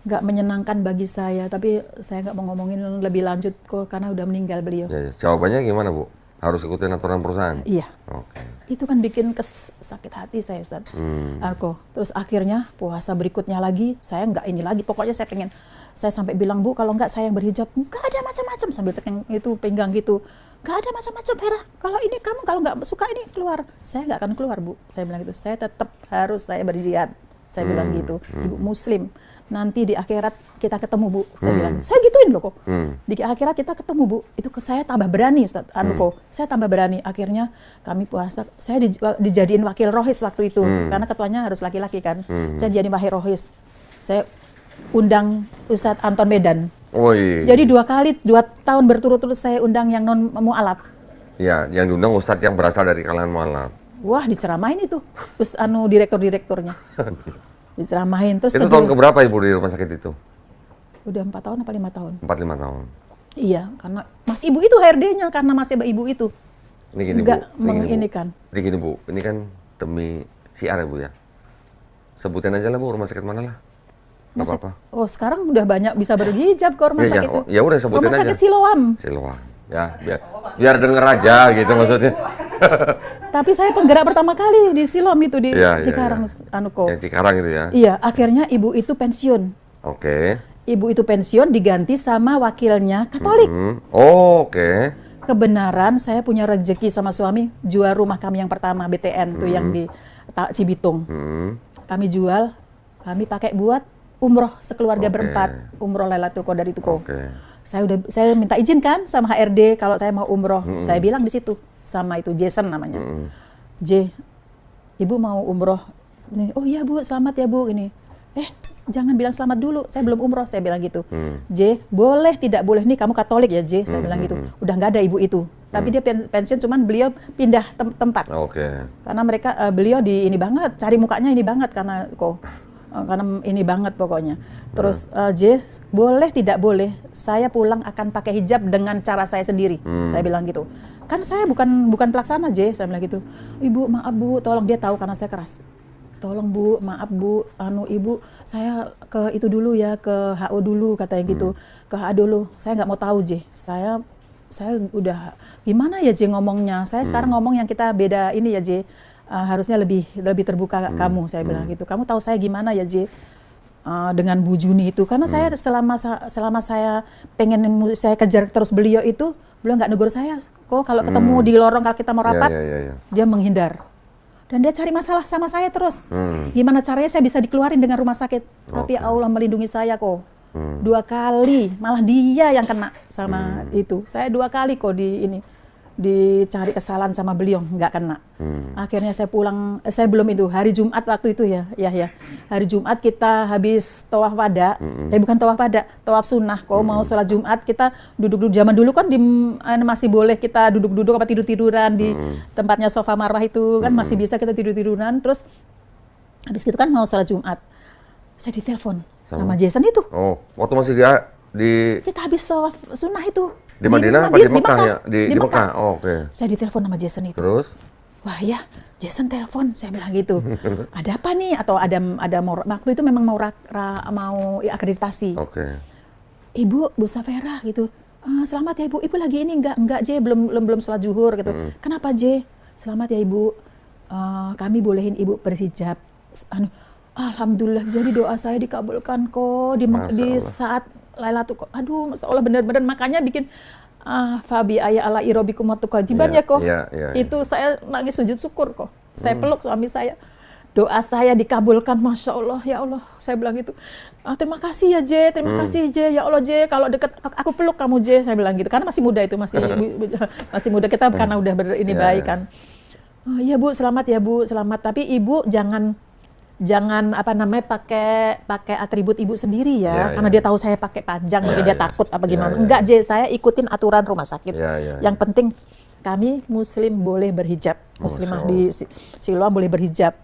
nggak menyenangkan bagi saya, tapi saya nggak mau ngomongin lebih lanjut kok karena udah meninggal beliau. Ya. Jawabannya gimana, Bu? Harus ikutin aturan perusahaan? Iya. Oke. Itu kan bikin sakit hati saya, Ustaz. Terus akhirnya puasa berikutnya lagi, saya nggak ini lagi. Pokoknya saya sampai bilang, Bu, kalau nggak saya yang berhijab, nggak ada macam-macam, sambil tekan itu pinggang gitu. Nggak ada macam-macam, Vera. Kalau ini kamu kalau nggak suka ini keluar. Saya nggak akan keluar, Bu. Saya bilang gitu. Saya tetap harus saya berjihad. Saya bilang gitu, ibu Muslim. Nanti di akhirat kita ketemu Bu, saya bilang. Saya gituin loh kok. Di akhirat kita ketemu Bu. Itu saya tambah berani Ustaz, saya tambah berani. Akhirnya kami puasa. Saya dijadiin wakil rohis waktu itu, karena ketuanya harus laki-laki kan. Saya dijadiin wakil rohis. Saya undang Ustaz Anton Medan. Jadi 2 tahun berturut-turut saya undang yang non mualaf. Ya, yang diundang Ustadz yang berasal dari kalangan mualaf. Wah, diceramain itu, direktur-direkturnya. Diceramain terus. Itu tahun keberapa Ibu di rumah sakit itu? Udah 4 tahun apa 5 tahun? 4-5 tahun. Iya, karena Mas Ibu itu HRD-nya karena masih Ibu itu. Ini gini enggak Bu. menginikan. Ini gini Bu, ini kan demi siar ya Bu ya. Sebutin aja lah Bu, rumah sakit mana lah. Nggak apa-apa. Oh, sekarang udah banyak bisa berhijab ke rumah sakit. Ya udah sebutin aja. Rumah sakit Siloam. Siloam. Ya, biar denger aja gitu maksudnya. Tapi saya penggerak pertama kali di Siloam itu di Cikarang, Anuko. Ya, Cikarang itu ya. Iya, akhirnya ibu itu pensiun. Oke. Ibu itu pensiun diganti sama wakilnya Katolik. Oke. Kebenaran saya punya rezeki sama suami jual rumah kami yang pertama BTN tuh yang di Cibitung. Kami jual, kami pakai buat umroh sekeluarga berempat, umroh Lailatul Qadar itu kok. Saya minta izin kan sama HRD kalau saya mau umroh. Saya bilang di situ sama itu Jason namanya. J, Ibu mau umroh. Oh iya Bu, selamat ya Bu ini. Jangan bilang selamat dulu, saya belum umroh, saya bilang gitu. J, boleh tidak boleh nih kamu Katolik ya J, saya bilang gitu. Udah nggak ada ibu itu. Tapi dia pensiun, cuman beliau pindah tempat. Karena beliau di ini banget, cari mukanya ini banget karena ini banget pokoknya. Terus J, boleh tidak boleh, saya pulang akan pakai hijab dengan cara saya sendiri. Saya bilang gitu. Kan saya bukan pelaksana J, saya bilang gitu. Ibu maaf Bu, tolong, dia tahu karena saya keras. Tolong Bu, maaf Bu, Ibu, saya ke itu dulu ya, ke HO dulu katanya gitu. Ke HO dulu, saya nggak mau tahu J. Saya udah gimana ya J ngomongnya. Saya sekarang ngomong yang kita beda ini ya J. Harusnya lebih terbuka kamu, saya bilang gitu. Kamu tahu saya gimana ya J dengan Bu Juni itu, karena saya selama saya pengen saya kejar terus beliau itu, beliau nggak negur saya kok. Kalau ketemu di lorong kalau kita mau rapat, dia menghindar dan dia cari masalah sama saya terus. Gimana caranya saya bisa dikeluarin dengan rumah sakit? Tapi Allah melindungi saya kok. 2 kali malah dia yang kena sama itu. Saya 2 kali kok dicari kesalahan sama beliau, nggak kena. Akhirnya saya pulang, saya belum itu, hari Jumat waktu itu ya. Hari Jumat kita habis tawaf wada, bukan tawaf wada, tawaf sunnah. Kok mau sholat Jumat kita duduk-duduk, zaman dulu kan masih boleh kita duduk-duduk apa tidur-tiduran di tempatnya sofa marwah itu kan masih bisa kita tidur-tiduran. Terus habis itu kan mau sholat Jumat, saya ditelepon sama Jason itu. Waktu masih di kita habis tawaf sunnah itu. Di Madinah apa di Mekah ya? Di Mekah. Saya ditelepon sama Jason itu. Terus? Wah ya, Jason telepon, saya bilang gitu. Ada apa nih? Atau ada waktu itu memang mau akreditasi. Ibu, Bu Safera gitu. Selamat ya Ibu. Ibu lagi ini enggak J, belum sholat zuhur gitu. Kenapa J? Selamat ya Ibu. Kami bolehin Ibu berhijab. Alhamdulillah, jadi doa saya dikabulkan kok di saat Lailatul Qadar. Aduh, Masya Allah, benar-benar makanya bikin Fabi ayah ala irobikum watukajiban ya kok. Itu saya nangis sujud syukur kok. Saya peluk suami saya. Doa saya dikabulkan, Masya Allah, ya Allah. Saya bilang gitu. Terima kasih ya J, terima kasih J, ya Allah J. Kalau deket aku peluk kamu J, saya bilang gitu. Karena masih muda itu, masih muda kita karena udah baik kan. Iya Bu, selamat ya Bu, selamat. Tapi Ibu jangan pakai atribut Ibu sendiri ya, karena dia tahu saya pakai panjang, mungkin dia takut apa gimana. Enggak J, saya ikutin aturan rumah sakit. Yang penting kami Muslim boleh berhijab, Muslimah di Siloam boleh berhijab.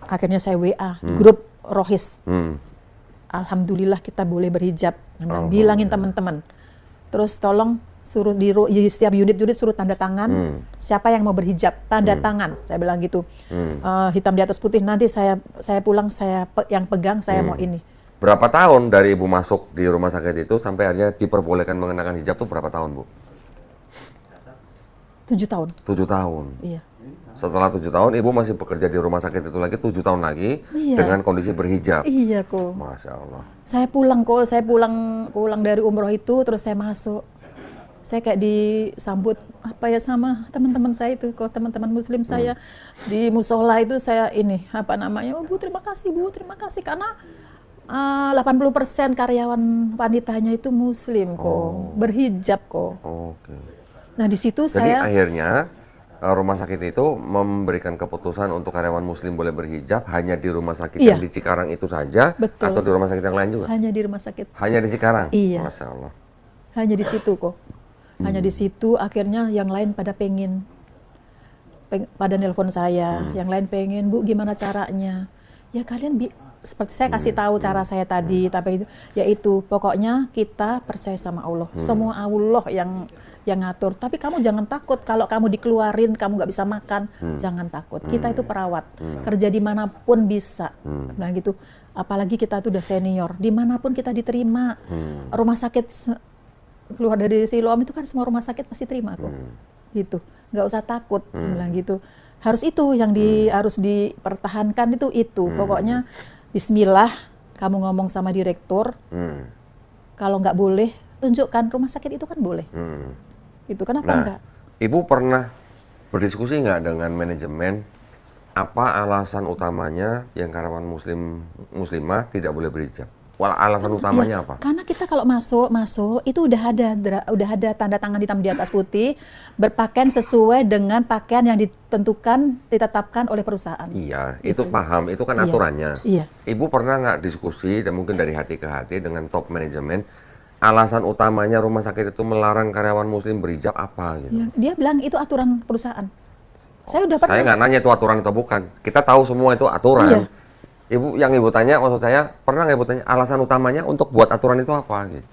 Akhirnya saya WA di grup Rohis. Alhamdulillah kita boleh berhijab. Bilangin teman-teman. Terus tolong suruh di setiap unit suruh tanda tangan. Siapa yang mau berhijab, tanda tangan. Saya bilang gitu. Hitam di atas putih. Nanti saya pulang, saya yang pegang, saya mau ini. Berapa tahun dari Ibu masuk di rumah sakit itu sampai akhirnya diperbolehkan mengenakan hijab tuh berapa tahun Bu? 7 tahun. 7 tahun. Iya. Setelah 7 tahun Ibu masih bekerja di rumah sakit itu lagi 7 tahun lagi dengan kondisi berhijab. Iya kok. Masya Allah. Saya pulang kok. Saya pulang dari umroh itu terus saya masuk. saya kayak disambut apa ya sama teman-teman saya itu, kok teman-teman Muslim saya di musola itu saya ini apa namanya, oh Bu terima kasih karena 80% karyawan wanitanya itu Muslim kok, berhijab kok. Oke. Nah di situ Jadi saya akhirnya rumah sakit itu memberikan keputusan untuk karyawan Muslim boleh berhijab hanya di rumah sakit yang di Cikarang itu saja, betul. Atau di rumah sakit yang lain juga? Hanya di rumah sakit. Hanya di Cikarang? Iya. Masya Allah. Hanya di situ kok. Hanya di situ, akhirnya yang lain pada pada nelpon saya, yang lain pengen, Bu gimana caranya? Ya kalian seperti saya kasih tahu cara saya tadi, tapi itu yaitu pokoknya kita percaya sama Allah. Semua Allah yang ngatur. Tapi kamu jangan takut kalau kamu dikeluarin, kamu nggak bisa makan, jangan takut. Kita itu perawat, kerja dimanapun bisa. Nah gitu. Apalagi kita itu udah senior, dimanapun kita diterima. Rumah sakit keluar dari Siloam itu kan semua rumah sakit pasti terima kok. Gitu. Nggak usah takut, saya bilang gitu. Harus itu yang harus dipertahankan itu. Pokoknya bismillah, kamu ngomong sama direktur. Kalau nggak boleh, tunjukkan rumah sakit itu kan boleh. Itu kenapa enggak? Ibu pernah berdiskusi nggak dengan manajemen apa alasan utamanya yang karyawan muslimah tidak boleh berhijab? Alasan utamanya apa? Karena kita kalau masuk itu udah ada tanda tangan hitam di atas putih, berpakaian sesuai dengan pakaian yang ditetapkan oleh perusahaan. Iya, itu paham, itu kan aturannya. Iya. Ibu pernah nggak diskusi dan mungkin dari hati ke hati dengan top manajemen, alasan utamanya rumah sakit itu melarang karyawan Muslim berhijab apa? Gitu? Ya, dia bilang itu aturan perusahaan. Saya udah pernah. Saya nggak nanya itu aturan atau bukan. Kita tahu semua itu aturan. Iya. Ibu yang ibu tanya, maksud saya pernah nggak ibu tanya alasan utamanya untuk buat aturan itu apa? Gitu.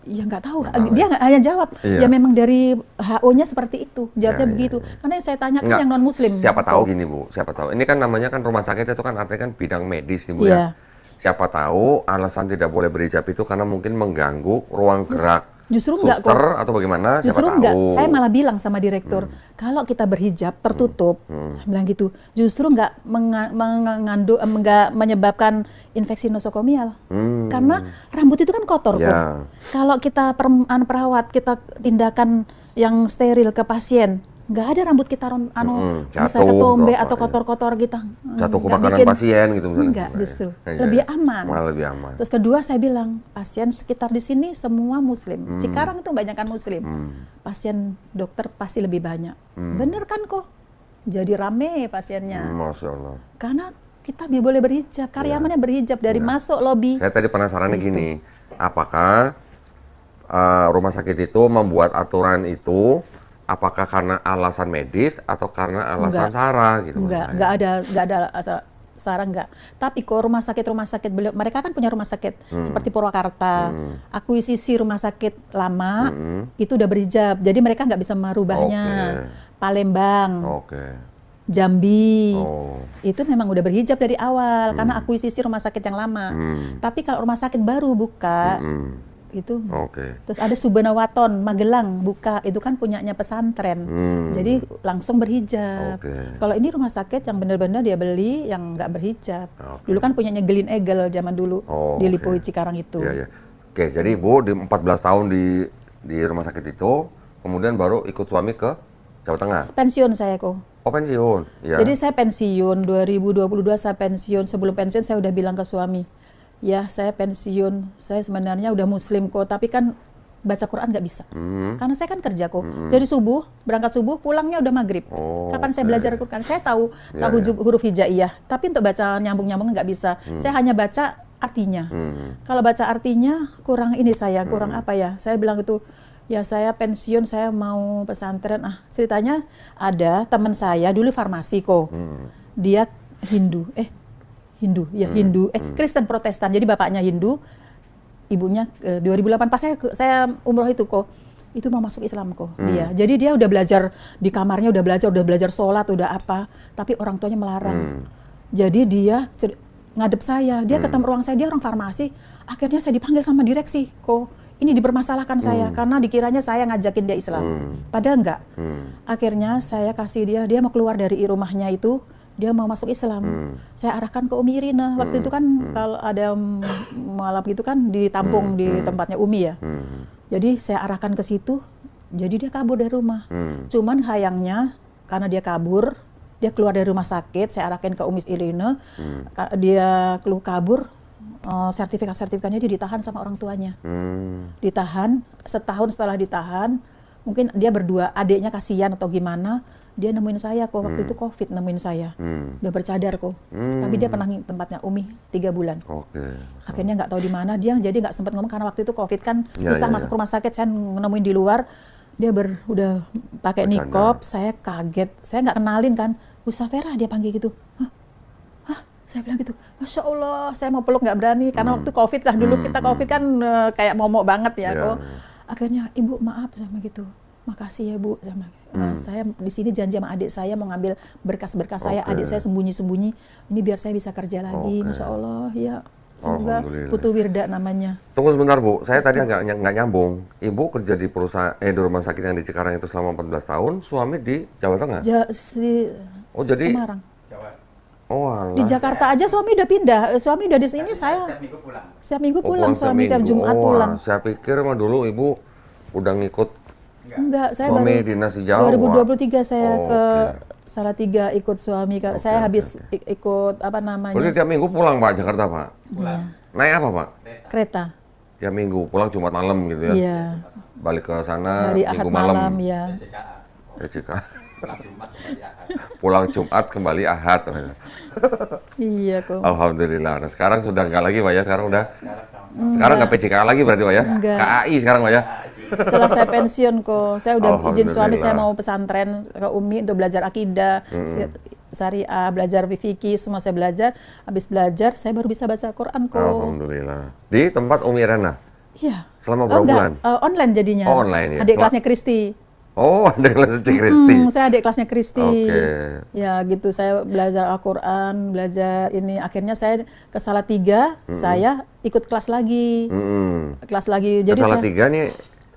Ya nggak tahu. Dia nggak hanya jawab. Ya memang dari HO-nya seperti itu. Jawabnya begitu. Karena yang saya tanyakan yang non Muslim. Siapa tahu gini Bu. Siapa tahu. Ini kan namanya kan rumah sakit itu kan artinya kan bidang medis nih Bu ya. Siapa tahu alasan tidak boleh berhijab itu karena mungkin mengganggu ruang gerak. Justru enggak kok. Atau bagaimana? Justru siapa enggak. tahu. Saya malah bilang sama direktur, kalau kita berhijab tertutup, saya bilang gitu, justru enggak menyebabkan infeksi nosokomial. Karena rambut itu kan kotor kok. Kalau kita perawat, kita tindakan yang steril ke pasien, nggak ada rambut kita misalnya ketombe atau kotor-kotor kita. Jatuh ke makanan pasien gitu misalnya. Enggak, justru. Lebih aman. Malah lebih aman. Terus kedua saya bilang, pasien sekitar di sini semua Muslim. Cikarang itu kebanyakan Muslim. Pasien dokter pasti lebih banyak. Bener kan kok? Jadi rame pasiennya. Masya Allah. Karena kita boleh berhijab, karyawannya berhijab dari masuk lobi. Saya tadi penasarannya gini, apakah rumah sakit itu membuat aturan itu apakah karena alasan medis atau karena alasan sara gitu? Enggak ada sara enggak. Tapi kok rumah sakit beliau, mereka kan punya rumah sakit seperti Purwakarta, akuisisi rumah sakit lama itu udah berhijab, jadi mereka nggak bisa merubahnya. Palembang, Jambi, itu memang udah berhijab dari awal karena akuisisi rumah sakit yang lama. Tapi kalau rumah sakit baru buka itu. Terus ada Subanawaton, Magelang buka, itu kan punyanya pesantren. Jadi langsung berhijab. Kalau ini rumah sakit yang benar-benar dia beli yang nggak berhijab. Dulu kan punyanya Gelin Egel zaman dulu di Lipoi Cikarang itu. Oke, jadi Ibu di 14 tahun di rumah sakit itu, kemudian baru ikut suami ke Jawa Tengah. Pensiun saya kok. Oh pensiun. Ya. Jadi saya pensiun 2022 saya pensiun. Sebelum pensiun saya udah bilang ke suami, ya saya pensiun, saya sebenarnya udah Muslim kok, tapi kan baca Quran nggak bisa. Karena saya kan kerja kok. Dari subuh, berangkat subuh, pulangnya udah maghrib. Kapan saya belajar Quran? Saya tahu huruf hijaiyah, tapi untuk baca nyambung-nyambung nggak bisa. Saya hanya baca artinya. Kalau baca artinya kurang kurang apa ya? Saya bilang itu, ya saya pensiun, saya mau pesantren. Ceritanya ada teman saya dulu farmasi kok. Dia Hindu, Kristen Protestan. Jadi bapaknya Hindu, ibunya 2008 pas saya umroh itu kok, itu mau masuk Islam kok dia. Jadi dia udah belajar di kamarnya, udah belajar sholat, udah apa, tapi orang tuanya melarang. Jadi dia ngadep saya, dia ketemu ruang saya, dia orang farmasi. Akhirnya saya dipanggil sama direksi kok. Ini dipermasalahkan saya karena dikiranya saya ngajakin dia Islam. Padahal enggak. Akhirnya saya kasih dia mau keluar dari rumahnya itu, dia mau masuk Islam. Saya arahkan ke Umi Irina. Waktu itu kan kalau ada malam gitu kan ditampung di tempatnya Umi ya. Jadi saya arahkan ke situ, Jadi dia kabur dari rumah. Cuman sayangnya karena dia kabur, dia keluar dari rumah sakit, saya arahkan ke Umis Irina, dia kabur, sertifikatnya dia ditahan sama orang tuanya. Ditahan, setahun setelah ditahan, mungkin dia berdua, adiknya kasihan atau gimana, dia nemuin saya kok, waktu itu COVID nemuin saya. Udah bercadar kok. Tapi dia pernah tempatnya Umi 3 bulan. Akhirnya nggak tahu di mana dia, jadi nggak sempat ngomong karena waktu itu COVID kan susah masuk rumah sakit, saya nemuin di luar. Dia udah pakai niqab, saya kaget. Saya nggak kenalin kan. Bu Safera dia panggil gitu. Hah? Saya bilang gitu. Masya Allah, saya mau peluk nggak berani. Karena waktu COVID lah dulu kita COVID kan kayak momok banget ya kok. Akhirnya Ibu maaf sama gitu. Makasih ya Bu. Sama. Saya di sini janji sama adik saya mau ngambil berkas-berkas saya. Adik saya sembunyi-sembunyi. Ini biar saya bisa kerja lagi. Masya Allah ya. Semoga Putu Wirda namanya. Tunggu sebentar Bu, saya tadi nggak nyambung. Ibu kerja di perusahaan di rumah sakit yang di Cikarang itu selama 14 tahun, suami di Jawa Tengah? Jadi Semarang. Jawa. Oh, alah. Di Jakarta aja suami udah pindah. Suami udah di sini, saya setiap minggu pulang suami tiap Jumat pulang. Saya pikir mah dulu Ibu udah ngikut. Enggak, saya suami baru dinas di Jawa. 2023 saya ke Salatiga ikut suami. Saya habis ikut apa namanya? Berarti tiap minggu pulang Pak Jakarta Pak? Pulang. Naik apa Pak? Kereta. Tiap minggu pulang Jumat malam gitu ya? Iya. Balik ke sana hari Minggu Ahad malam ya. Pulang Jumat kembali Ahad. Iya kok. Alhamdulillah. Nah, sekarang sudah nggak lagi Pak ya? Sekarang udah? Sekarang nggak PCK lagi berarti Pak ya? Enggak. KAI sekarang Pak ya? Setelah saya pensiun kok, saya udah izin suami saya mau pesantren ke Umi untuk belajar akidah, syariah, belajar fikih, semua saya belajar. Habis belajar, saya baru bisa baca Quran kok. Alhamdulillah. Di tempat Umi Rena? Iya. Selama berapa bulan? Online jadinya. Oh, online ya? Adik kelasnya Kristi. Oh, adik kelasnya Kristi. Saya adik kelasnya Kristi. Oke. Ya gitu, saya belajar Al-Quran, belajar ini. Akhirnya saya ke Salatiga, saya ikut kelas lagi. Kelas lagi. Jadi ke Salatiga nih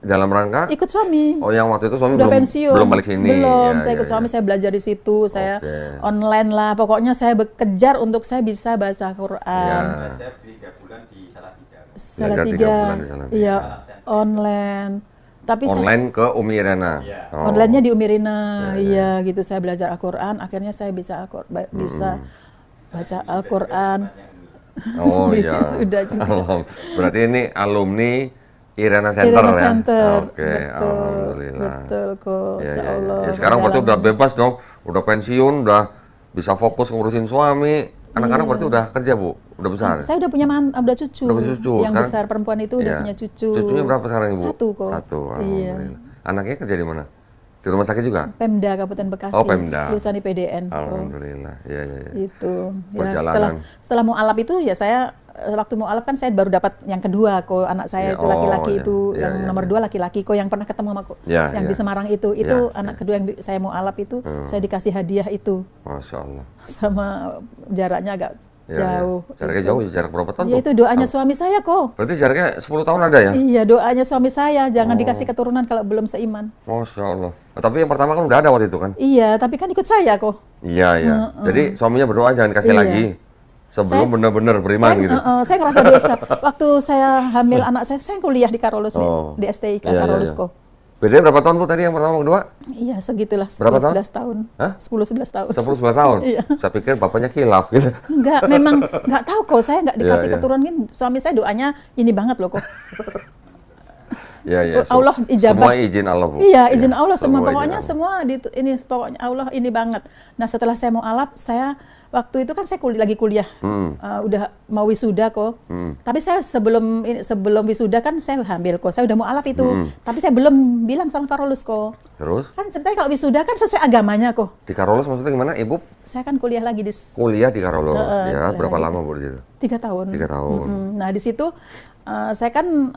dalam rangka? Ikut suami. Oh, yang waktu itu suami udah pensiun. belum balik sini? Belum, saya ikut suami, saya belajar di situ. Saya online lah, pokoknya saya bekerja untuk saya bisa baca Quran. Belajar 3 bulan di Salatiga. Salatiga, iya, online. Tapi online ke Umi Rena? Online-nya di Umi Rena, iya gitu. Saya belajar Al-Quran, akhirnya saya bisa baca Al-Quran. Oh iya. Sudah juga. Berarti ini alumni Irena Center Irena ya? Center. Oke, Betul, alhamdulillah. betul kok, insyaallah. Ya, sekarang berarti udah bebas dong, udah pensiun, udah bisa fokus ngurusin suami. Anak-anak berarti udah kerja Bu? Udah besar? Saya udah punya udah cucu. Yang kan? besar perempuan itu udah punya cucu. Cucunya berapa sekarang Ibu? 1 kok. 1, alhamdulillah. Anaknya kerja di mana? Di rumah sakit juga? Pemda Kabupaten Bekasi. Oh, Pemda. Lulusan IPDN. Alhamdulillah. Iya. Itu. Ya, perjalanan. setelah mualaf itu ya saya waktu mualaf kan saya baru dapat yang kedua kok, anak saya itu laki-laki itu yang nomor 2 laki-laki kok, yang pernah ketemu sama yang di Semarang itu anak kedua yang saya mualaf itu saya dikasih hadiah itu. Masya Allah. Sama jaraknya agak jauh. Jaraknya jauh, jarak berapa tahun? Ya itu doanya suami saya kok. Berarti jaraknya 10 tahun ada ya? Iya, doanya suami saya, jangan dikasih keturunan kalau belum seiman. Masya Allah. Nah, tapi yang pertama kan udah ada waktu itu kan? Iya, tapi kan ikut saya kok. Iya. Jadi suaminya berdoa jangan kasih lagi. Sebelum benar-benar beriman gitu. Saya ngerasa dosa. Waktu saya hamil anak saya kuliah di Karolus nih, di STIK Karolus kok. Bedanya berapa tahun Bu tadi yang pertama kedua? Iya, segitulah. Berapa tahun? 11 tahun. Hah? 10-11 tahun. 10-11 tahun? Iya. Saya pikir bapaknya khilaf gitu. Enggak, memang enggak tahu kok. Saya enggak dikasih keturunan. Suami saya doanya ini banget loh kok. Iya. Allah ijabah. Semua izin Allah Bu. Iya, izin Allah semua. Pokoknya semua ini pokoknya Allah ini banget. Nah, setelah saya mau alap, saya waktu itu kan saya lagi kuliah, udah mau wisuda kok. Tapi saya sebelum wisuda kan saya hamil kok. Saya udah mau alaf itu. Tapi saya belum bilang sama Karolus kok. Terus? Kan ceritanya kalau wisuda kan sesuai agamanya kok. Di Karolus maksudnya gimana Ibu? Saya kan kuliah lagi di Karolus. Ya, berapa lama Bu di situ? 3 tahun. 3 tahun. Nah, di situ saya kan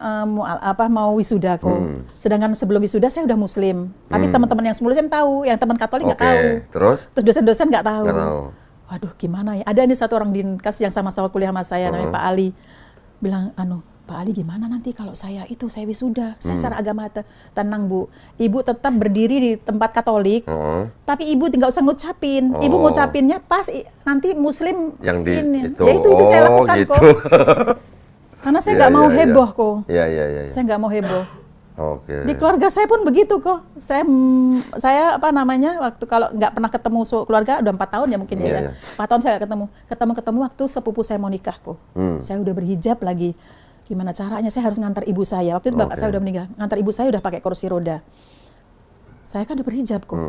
mau wisuda kok. Sedangkan sebelum wisuda saya udah muslim. Tapi teman-teman yang muslim tahu, yang teman Katolik nggak tahu. Terus dosen-dosen nggak tahu. Waduh, gimana ya? Ada nih satu orang dinkas yang sama-sama kuliah sama saya, namanya Pak Ali. Bilang, Pak Ali gimana nanti kalau saya wisuda? Saya secara agama tenang Bu. Ibu tetap berdiri di tempat Katolik, tapi Ibu nggak usah ngucapin. Ibu ngucapinnya pas nanti Muslim yang di ini. Itu. Ya itu saya lakukan gitu. Kok. Karena saya nggak mau heboh kok. Iya. Saya nggak mau heboh. Di keluarga saya pun begitu kok. Saya apa namanya, waktu kalau nggak pernah ketemu keluarga, udah 4 tahun ya mungkin ya. 4 tahun saya nggak ketemu waktu sepupu saya mau nikah kok. Saya udah berhijab lagi. Gimana caranya? Saya harus ngantar ibu saya. Waktu itu bapak saya udah meninggal. Ngantar ibu saya udah pakai kursi roda. Saya kan udah berhijab kok.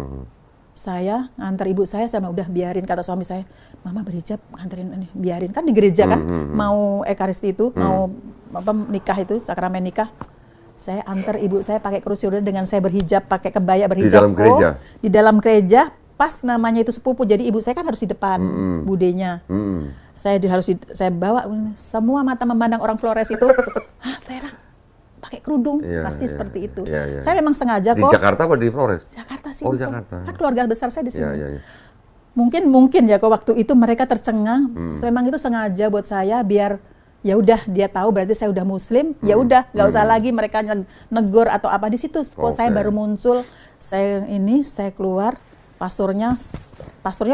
Saya ngantar ibu saya udah biarin, kata suami saya, mama berhijab, nganterin ini, biarin. Kan di gereja kan, mau ekaristi itu, mau apa nikah itu, sakramen nikah. Saya antar ibu saya pakai kursi roda dengan saya berhijab, pakai kebaya berhijab. Di dalam gereja? Di dalam gereja, pas namanya itu sepupu, jadi ibu saya kan harus di depan, budenya. Saya bawa, semua mata memandang orang Flores itu, Vera, pakai kerudung, pasti seperti itu. Saya memang sengaja kok. Di Jakarta apa di Flores? Jakarta sih. Oh, di Jakarta. Kan keluarga besar saya di sini. Mungkin ya kok waktu itu mereka tercengang. Memang itu sengaja buat saya biar ya udah dia tahu berarti saya udah muslim, ya udah nggak usah lagi mereka negur atau apa di situ. Kok saya baru muncul, saya keluar, pastornya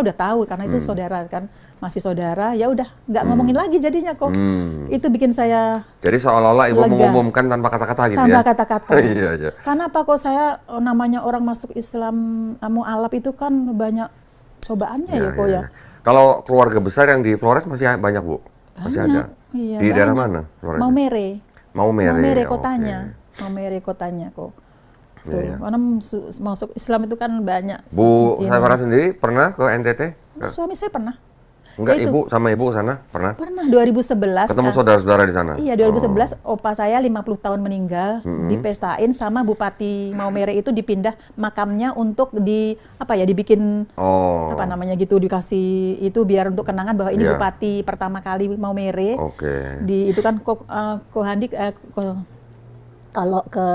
udah tahu karena itu saudara kan, masih saudara, ya udah nggak ngomongin lagi jadinya kok. Itu bikin saya jadi seolah-olah ibu mengumumkan tanpa kata-kata gitu tanpa ya? kata-kata. Iya. Kenapa kok saya namanya orang masuk Islam mu'alaf itu kan banyak cobaannya ya kok ya. Kalau keluarga besar yang di Flores masih banyak Bu? Masih ada? Iya, di daerah mana Flores? Maumere kotanya. Maumere kotanya kok. Tuh, karena masuk Islam itu kan banyak. Bu Safira sendiri pernah ke NTT? Suami saya pernah. Enggak, ibu sama ibu sana pernah? Pernah, 2011. Ketemu saudara-saudara di sana? Iya, 2011 opa saya 50 tahun meninggal, dipestain sama Bupati Maumere itu, dipindah makamnya untuk dibikin apa namanya gitu, dikasih itu biar untuk kenangan bahwa ini Bupati pertama kali Maumere. Itu kan Kohandik kalau ke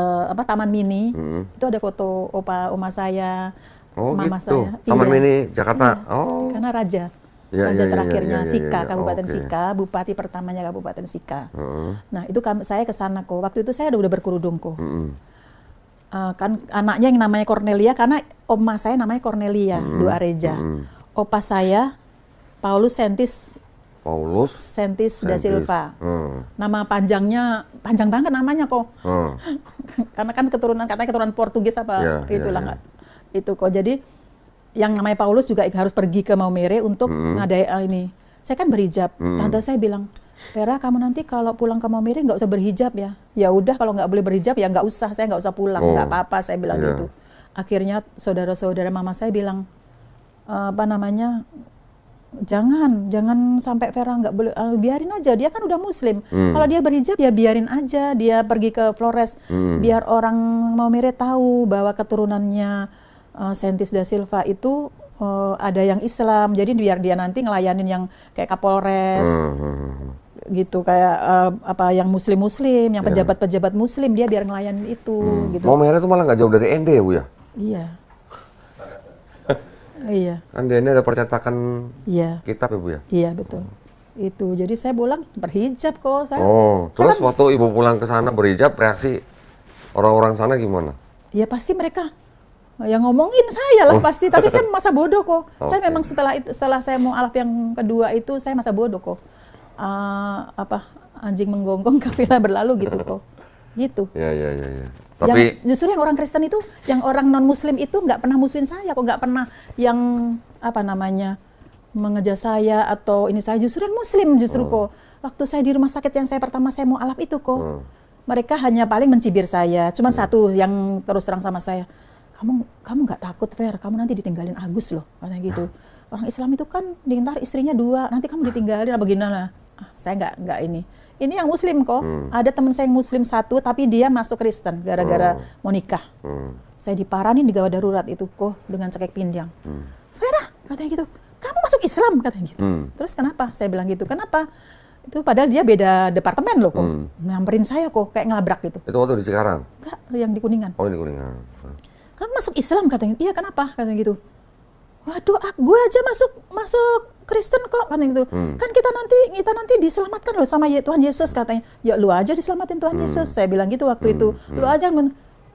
Taman Mini itu ada foto oma saya, mama saya. Taman Mini Jakarta. Karena raja terakhirnya Sika, Kabupaten Sika, Bupati pertamanya Kabupaten Sika. Nah itu saya ke sana kok. Waktu itu saya udah berkerudung kok. Kan anaknya yang namanya Cornelia, karena oma saya namanya Cornelia Duareja. Opa saya Paulus Sentis da Silva. Nama panjangnya panjang banget namanya kok. Karena kan katanya keturunan Portugis apa itulah. Itu kok. Jadi yang namanya Paulus juga harus pergi ke Maumere untuk ngadain ini. Saya kan berhijab. Tante saya bilang, Vera, kamu nanti kalau pulang ke Maumere nggak usah berhijab ya. Ya udah, kalau nggak boleh berhijab ya nggak usah. Saya nggak usah pulang, nggak apa-apa. Saya bilang gitu. Akhirnya saudara-saudara mama saya bilang, jangan sampai Vera nggak boleh, biarin aja, dia kan udah muslim. Kalau dia berhijab ya biarin aja, dia pergi ke Flores, biar orang Maumere tahu bahwa keturunannya Sentis da Silva itu ada yang Islam, jadi biar dia nanti ngelayanin yang kayak Kapolres, gitu, kayak yang Muslim, yang pejabat-pejabat Muslim, dia biar ngelayanin itu. Gitu. Maumere itu malah nggak jauh dari ND ya Bu ya? Iya. Iya. Kan di ND ada percetakan kitab ya Bu ya? Iya betul. Itu, jadi saya pulang berhijab kok. Terus waktu Ibu pulang ke sana berhijab, reaksi orang-orang sana gimana? Ya pasti mereka yang ngomongin saya lah pasti, tapi saya masa bodoh kok. Saya memang setelah saya mau alaf yang kedua itu saya masa bodoh kok. Anjing menggonggong kafilah berlalu gitu kok. Gitu. Ya. Tapi justru yang orang Kristen itu, yang orang non Muslim itu nggak pernah musuhin saya kok, nggak pernah yang mengejar saya atau ini saya, justru yang Muslim justru kok. Waktu saya di rumah sakit yang pertama saya mau alaf itu kok. Mereka hanya paling mencibir saya. Cuman satu yang terus terang sama saya. Kamu nggak takut, Ver? Kamu nanti ditinggalin Agus loh, katanya gitu. Orang Islam itu kan ntar istrinya 2, nanti kamu ditinggalin apa gimana? Saya nggak ini. Ini yang Muslim kok. Ada teman saya yang Muslim 1, tapi dia masuk Kristen gara-gara mau nikah. Saya diparanin di gawat darurat itu kok dengan cekek pinggang. Vera, katanya gitu. Kamu masuk Islam, katanya gitu. Terus kenapa? Saya bilang gitu. Kenapa? Itu padahal dia beda departemen loh kok. Nyamperin saya kok kayak ngelabrak gitu. Itu waktu di Cikarang? Enggak, yang di Kuningan. Oh, di Kuningan. Kamu masuk Islam, katanya. Iya, kenapa? Katanya gitu. Waduh, gue aja masuk Kristen kok, katanya gitu. Kan kita nanti diselamatkan loh sama Tuhan Yesus, katanya. Ya lu aja diselamatin Tuhan Yesus. Saya bilang gitu waktu itu. Lu aja.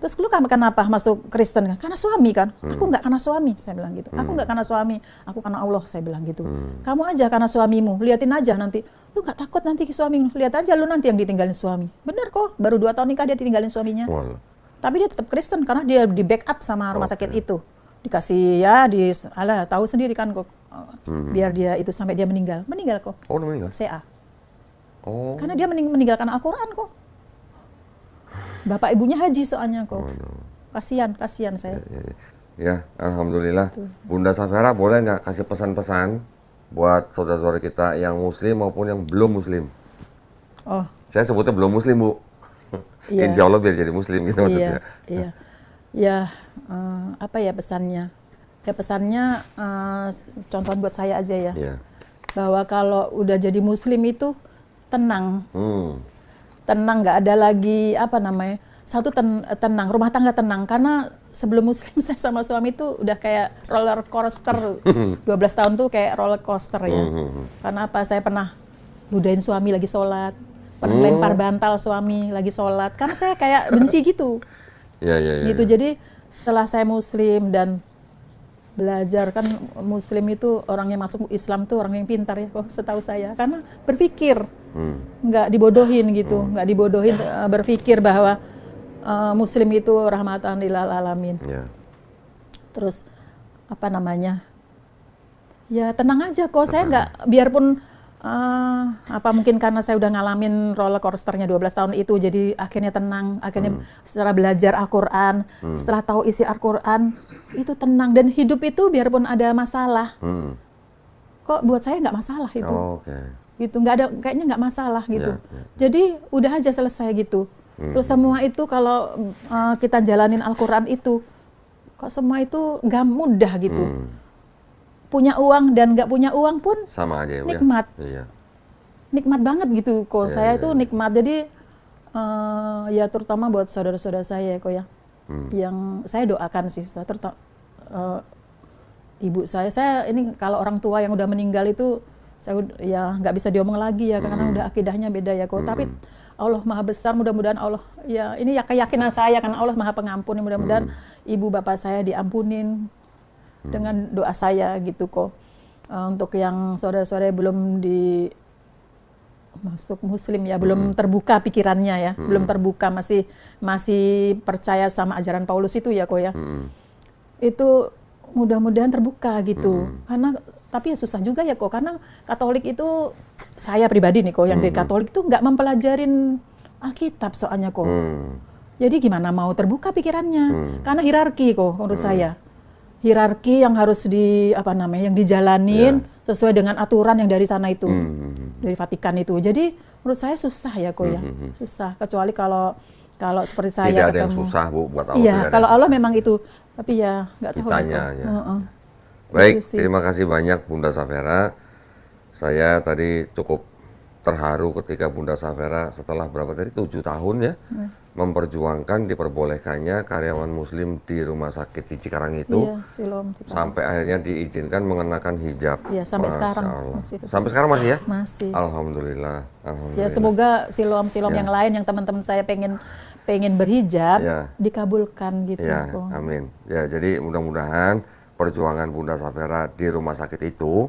Terus lu kenapa masuk Kristen? Karena suami kan. Aku nggak karena suami, saya bilang gitu. Aku nggak karena suami, aku karena Allah, saya bilang gitu. Kamu aja karena suamimu, liatin aja nanti. Lu nggak takut nanti ke suamimu, lihat aja lu nanti yang ditinggalin suami. Bener kok, baru 2 tahun nikah dia ditinggalin suaminya. Tapi dia tetap Kristen karena dia di backup sama rumah sakit itu. Dikasih ya, tahu sendiri kan kok. Biar dia itu sampai dia meninggal kok. Oh, meninggal. CA. Oh. Karena dia meninggalkan Al-Quran kok. Bapak ibunya haji soalnya kok. Kasihan saya. Ya, alhamdulillah. Bunda Safera boleh nggak kasih pesan-pesan buat saudara-saudara kita yang muslim maupun yang belum muslim? Oh. Saya sebutnya belum muslim, Bu. Iya. Insya Allah biar jadi muslim gitu maksudnya. Iya. Ya, apa ya pesannya? Ya pesannya contoh buat saya aja ya. Iya. Bahwa kalau udah jadi muslim itu tenang. Tenang, nggak ada lagi apa namanya? Satu tenang, rumah tangga tenang, karena sebelum muslim saya sama suami itu udah kayak roller coaster. 12 tahun tuh kayak roller coaster ya. Karena apa? Saya pernah ludahin suami lagi sholat, pernah lempar bantal suami lagi sholat, karena saya kayak benci gitu. Gitu. Jadi setelah saya muslim dan belajar, kan muslim itu orang yang masuk Islam tuh orang yang pintar ya kok setahu saya, karena berpikir nggak dibodohin gitu, nggak dibodohin, berpikir bahwa muslim itu rahmatan lil alamin. Terus apa namanya, ya tenang aja kok, saya nggak, biarpun apa mungkin karena saya udah ngalamin roller coasternya 12 tahun itu, jadi akhirnya tenang, akhirnya setelah belajar Al-Quran, setelah tahu isi Al-Quran, itu tenang, dan hidup itu biarpun ada masalah, kok buat saya nggak masalah itu. Gitu, nggak ada, kayaknya nggak masalah gitu. Jadi udah aja selesai gitu. Terus semua itu kalau kita jalanin Al-Quran itu, kok semua itu nggak mudah gitu. Punya uang dan nggak punya uang pun sama aja ya, nikmat. Nikmat banget gitu kok. Saya itu nikmat. Jadi ya terutama buat saudara-saudara saya kok ya. Yang saya doakan sih, terutama ibu saya ini kalau orang tua yang udah meninggal itu saya ya nggak bisa diomong lagi ya, karena udah akidahnya beda ya kok. Tapi Allah Maha Besar, mudah-mudahan Allah, ya ini ya keyakinan saya, karena Allah Maha Pengampun, mudah-mudahan ibu bapak saya diampunin dengan doa saya gitu kok. Untuk yang saudara-saudara belum masuk muslim ya, belum terbuka pikirannya ya, belum terbuka, masih percaya sama ajaran Paulus itu ya kok ya. Itu mudah-mudahan terbuka gitu. Karena tapi ya susah juga ya kok, karena Katolik itu, saya pribadi nih kok yang dari Katolik itu nggak mempelajarin Alkitab soalnya kok. Jadi gimana mau terbuka pikirannya? Karena hierarki kok menurut saya. Hierarki yang harus yang dijalanin sesuai dengan aturan yang dari sana itu. Dari Vatikan itu. Jadi menurut saya susah ya kok ya. Susah, kecuali kalau seperti saya tidak ada yang susah Bu buat Allah. Iya, kalau Allah memang itu. Tapi ya nggak tahu. Baik, terima kasih banyak Bunda Safera. Saya tadi cukup terharu ketika Bunda Safera setelah berapa tadi 7 tahun ya memperjuangkan diperbolehkannya karyawan muslim di rumah sakit di Cikarang itu, Siloam, sampai akhirnya diizinkan mengenakan hijab. Ya, sampai sekarang. Sampai sekarang masih ya? Masih. Alhamdulillah. Ya semoga Siloam yang lain yang teman-teman saya pengen berhijab dikabulkan gitu. Ya, amin. Ya, jadi mudah-mudahan perjuangan Bunda Safera di rumah sakit itu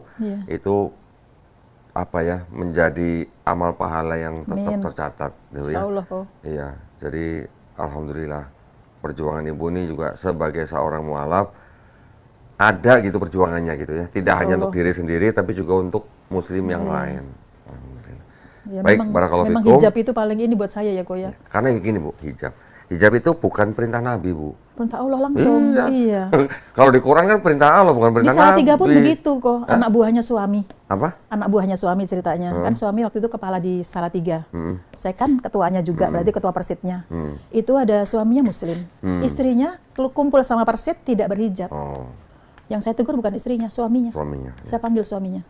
menjadi amal pahala yang tetap tercatat. Insya Allah kok. Iya, jadi alhamdulillah perjuangan Ibu ini juga sebagai seorang mualaf ada gitu perjuangannya gitu ya. Tidak hanya untuk diri sendiri tapi juga untuk muslim yang lain. Alhamdulillah. Ya, baik, barakallahu fikum. Memang hijab itu paling ini buat saya ya kok ya. Karena gini Bu, hijab itu bukan perintah Nabi Bu. Perintah Allah langsung. Iya. Kalau di Quran kan perintah Allah, bukan perintah Nabi. Di Salatiga pun begitu kok. Anak buahnya suami. Apa? Anak buahnya suami ceritanya. Kan suami waktu itu kepala di Salatiga. Saya kan ketuanya juga, berarti ketua persitnya. Itu ada suaminya muslim. Istrinya kumpul sama persit tidak berhijab. Yang saya tegur bukan istrinya, suaminya. Saya panggil suaminya.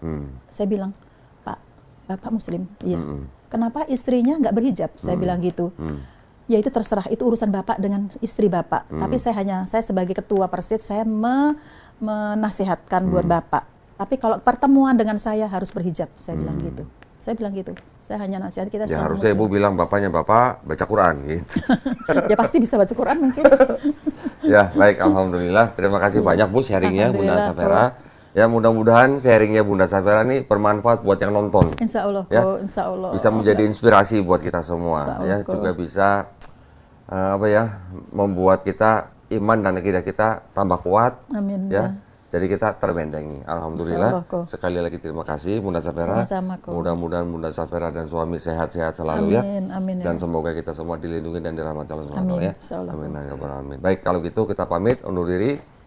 Saya bilang, Pak, Bapak muslim. Iya. Kenapa istrinya nggak berhijab? Saya bilang gitu. Ya itu terserah, itu urusan Bapak dengan istri Bapak. Tapi saya sebagai ketua persit, saya menasihatkan buat Bapak. Tapi kalau pertemuan dengan saya harus berhijab, saya bilang gitu. Saya hanya nasihat kita. Ya harusnya Ibu bilang bapaknya Bapak baca Quran gitu. Ya pasti bisa baca Quran mungkin. Ya baik, alhamdulillah. Terima kasih banyak Bu sharingnya Bunda Safera. Ya mudah-mudahan sharingnya Bunda Safera ini bermanfaat buat yang nonton. Insya Allah, ya. Insya Allah. Bisa menjadi inspirasi buat kita semua. Ya juga bisa membuat kita iman dan akidah kita tambah kuat. Amin. Ya. Jadi kita terbentengi. Alhamdulillah. Sekali lagi terima kasih Bunda Safera. Mudah-mudahan Bunda Safera dan suami sehat-sehat selalu. Amin. Ya. Amin. Dan semoga kita semua dilindungi dan dirahmati Allah SWT ya. Amin. Amin. Baik, kalau gitu kita pamit undur diri.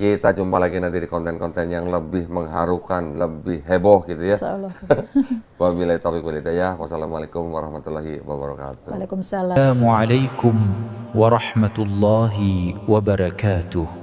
Kita jumpa lagi nanti di konten-konten yang lebih mengharukan, lebih heboh gitu ya. Wabillahi taufiq wal hidayah. Wassalamualaikum warahmatullahi wabarakatuh. Waalaikumsalam. Assalamualaikum warahmatullahi wabarakatuh.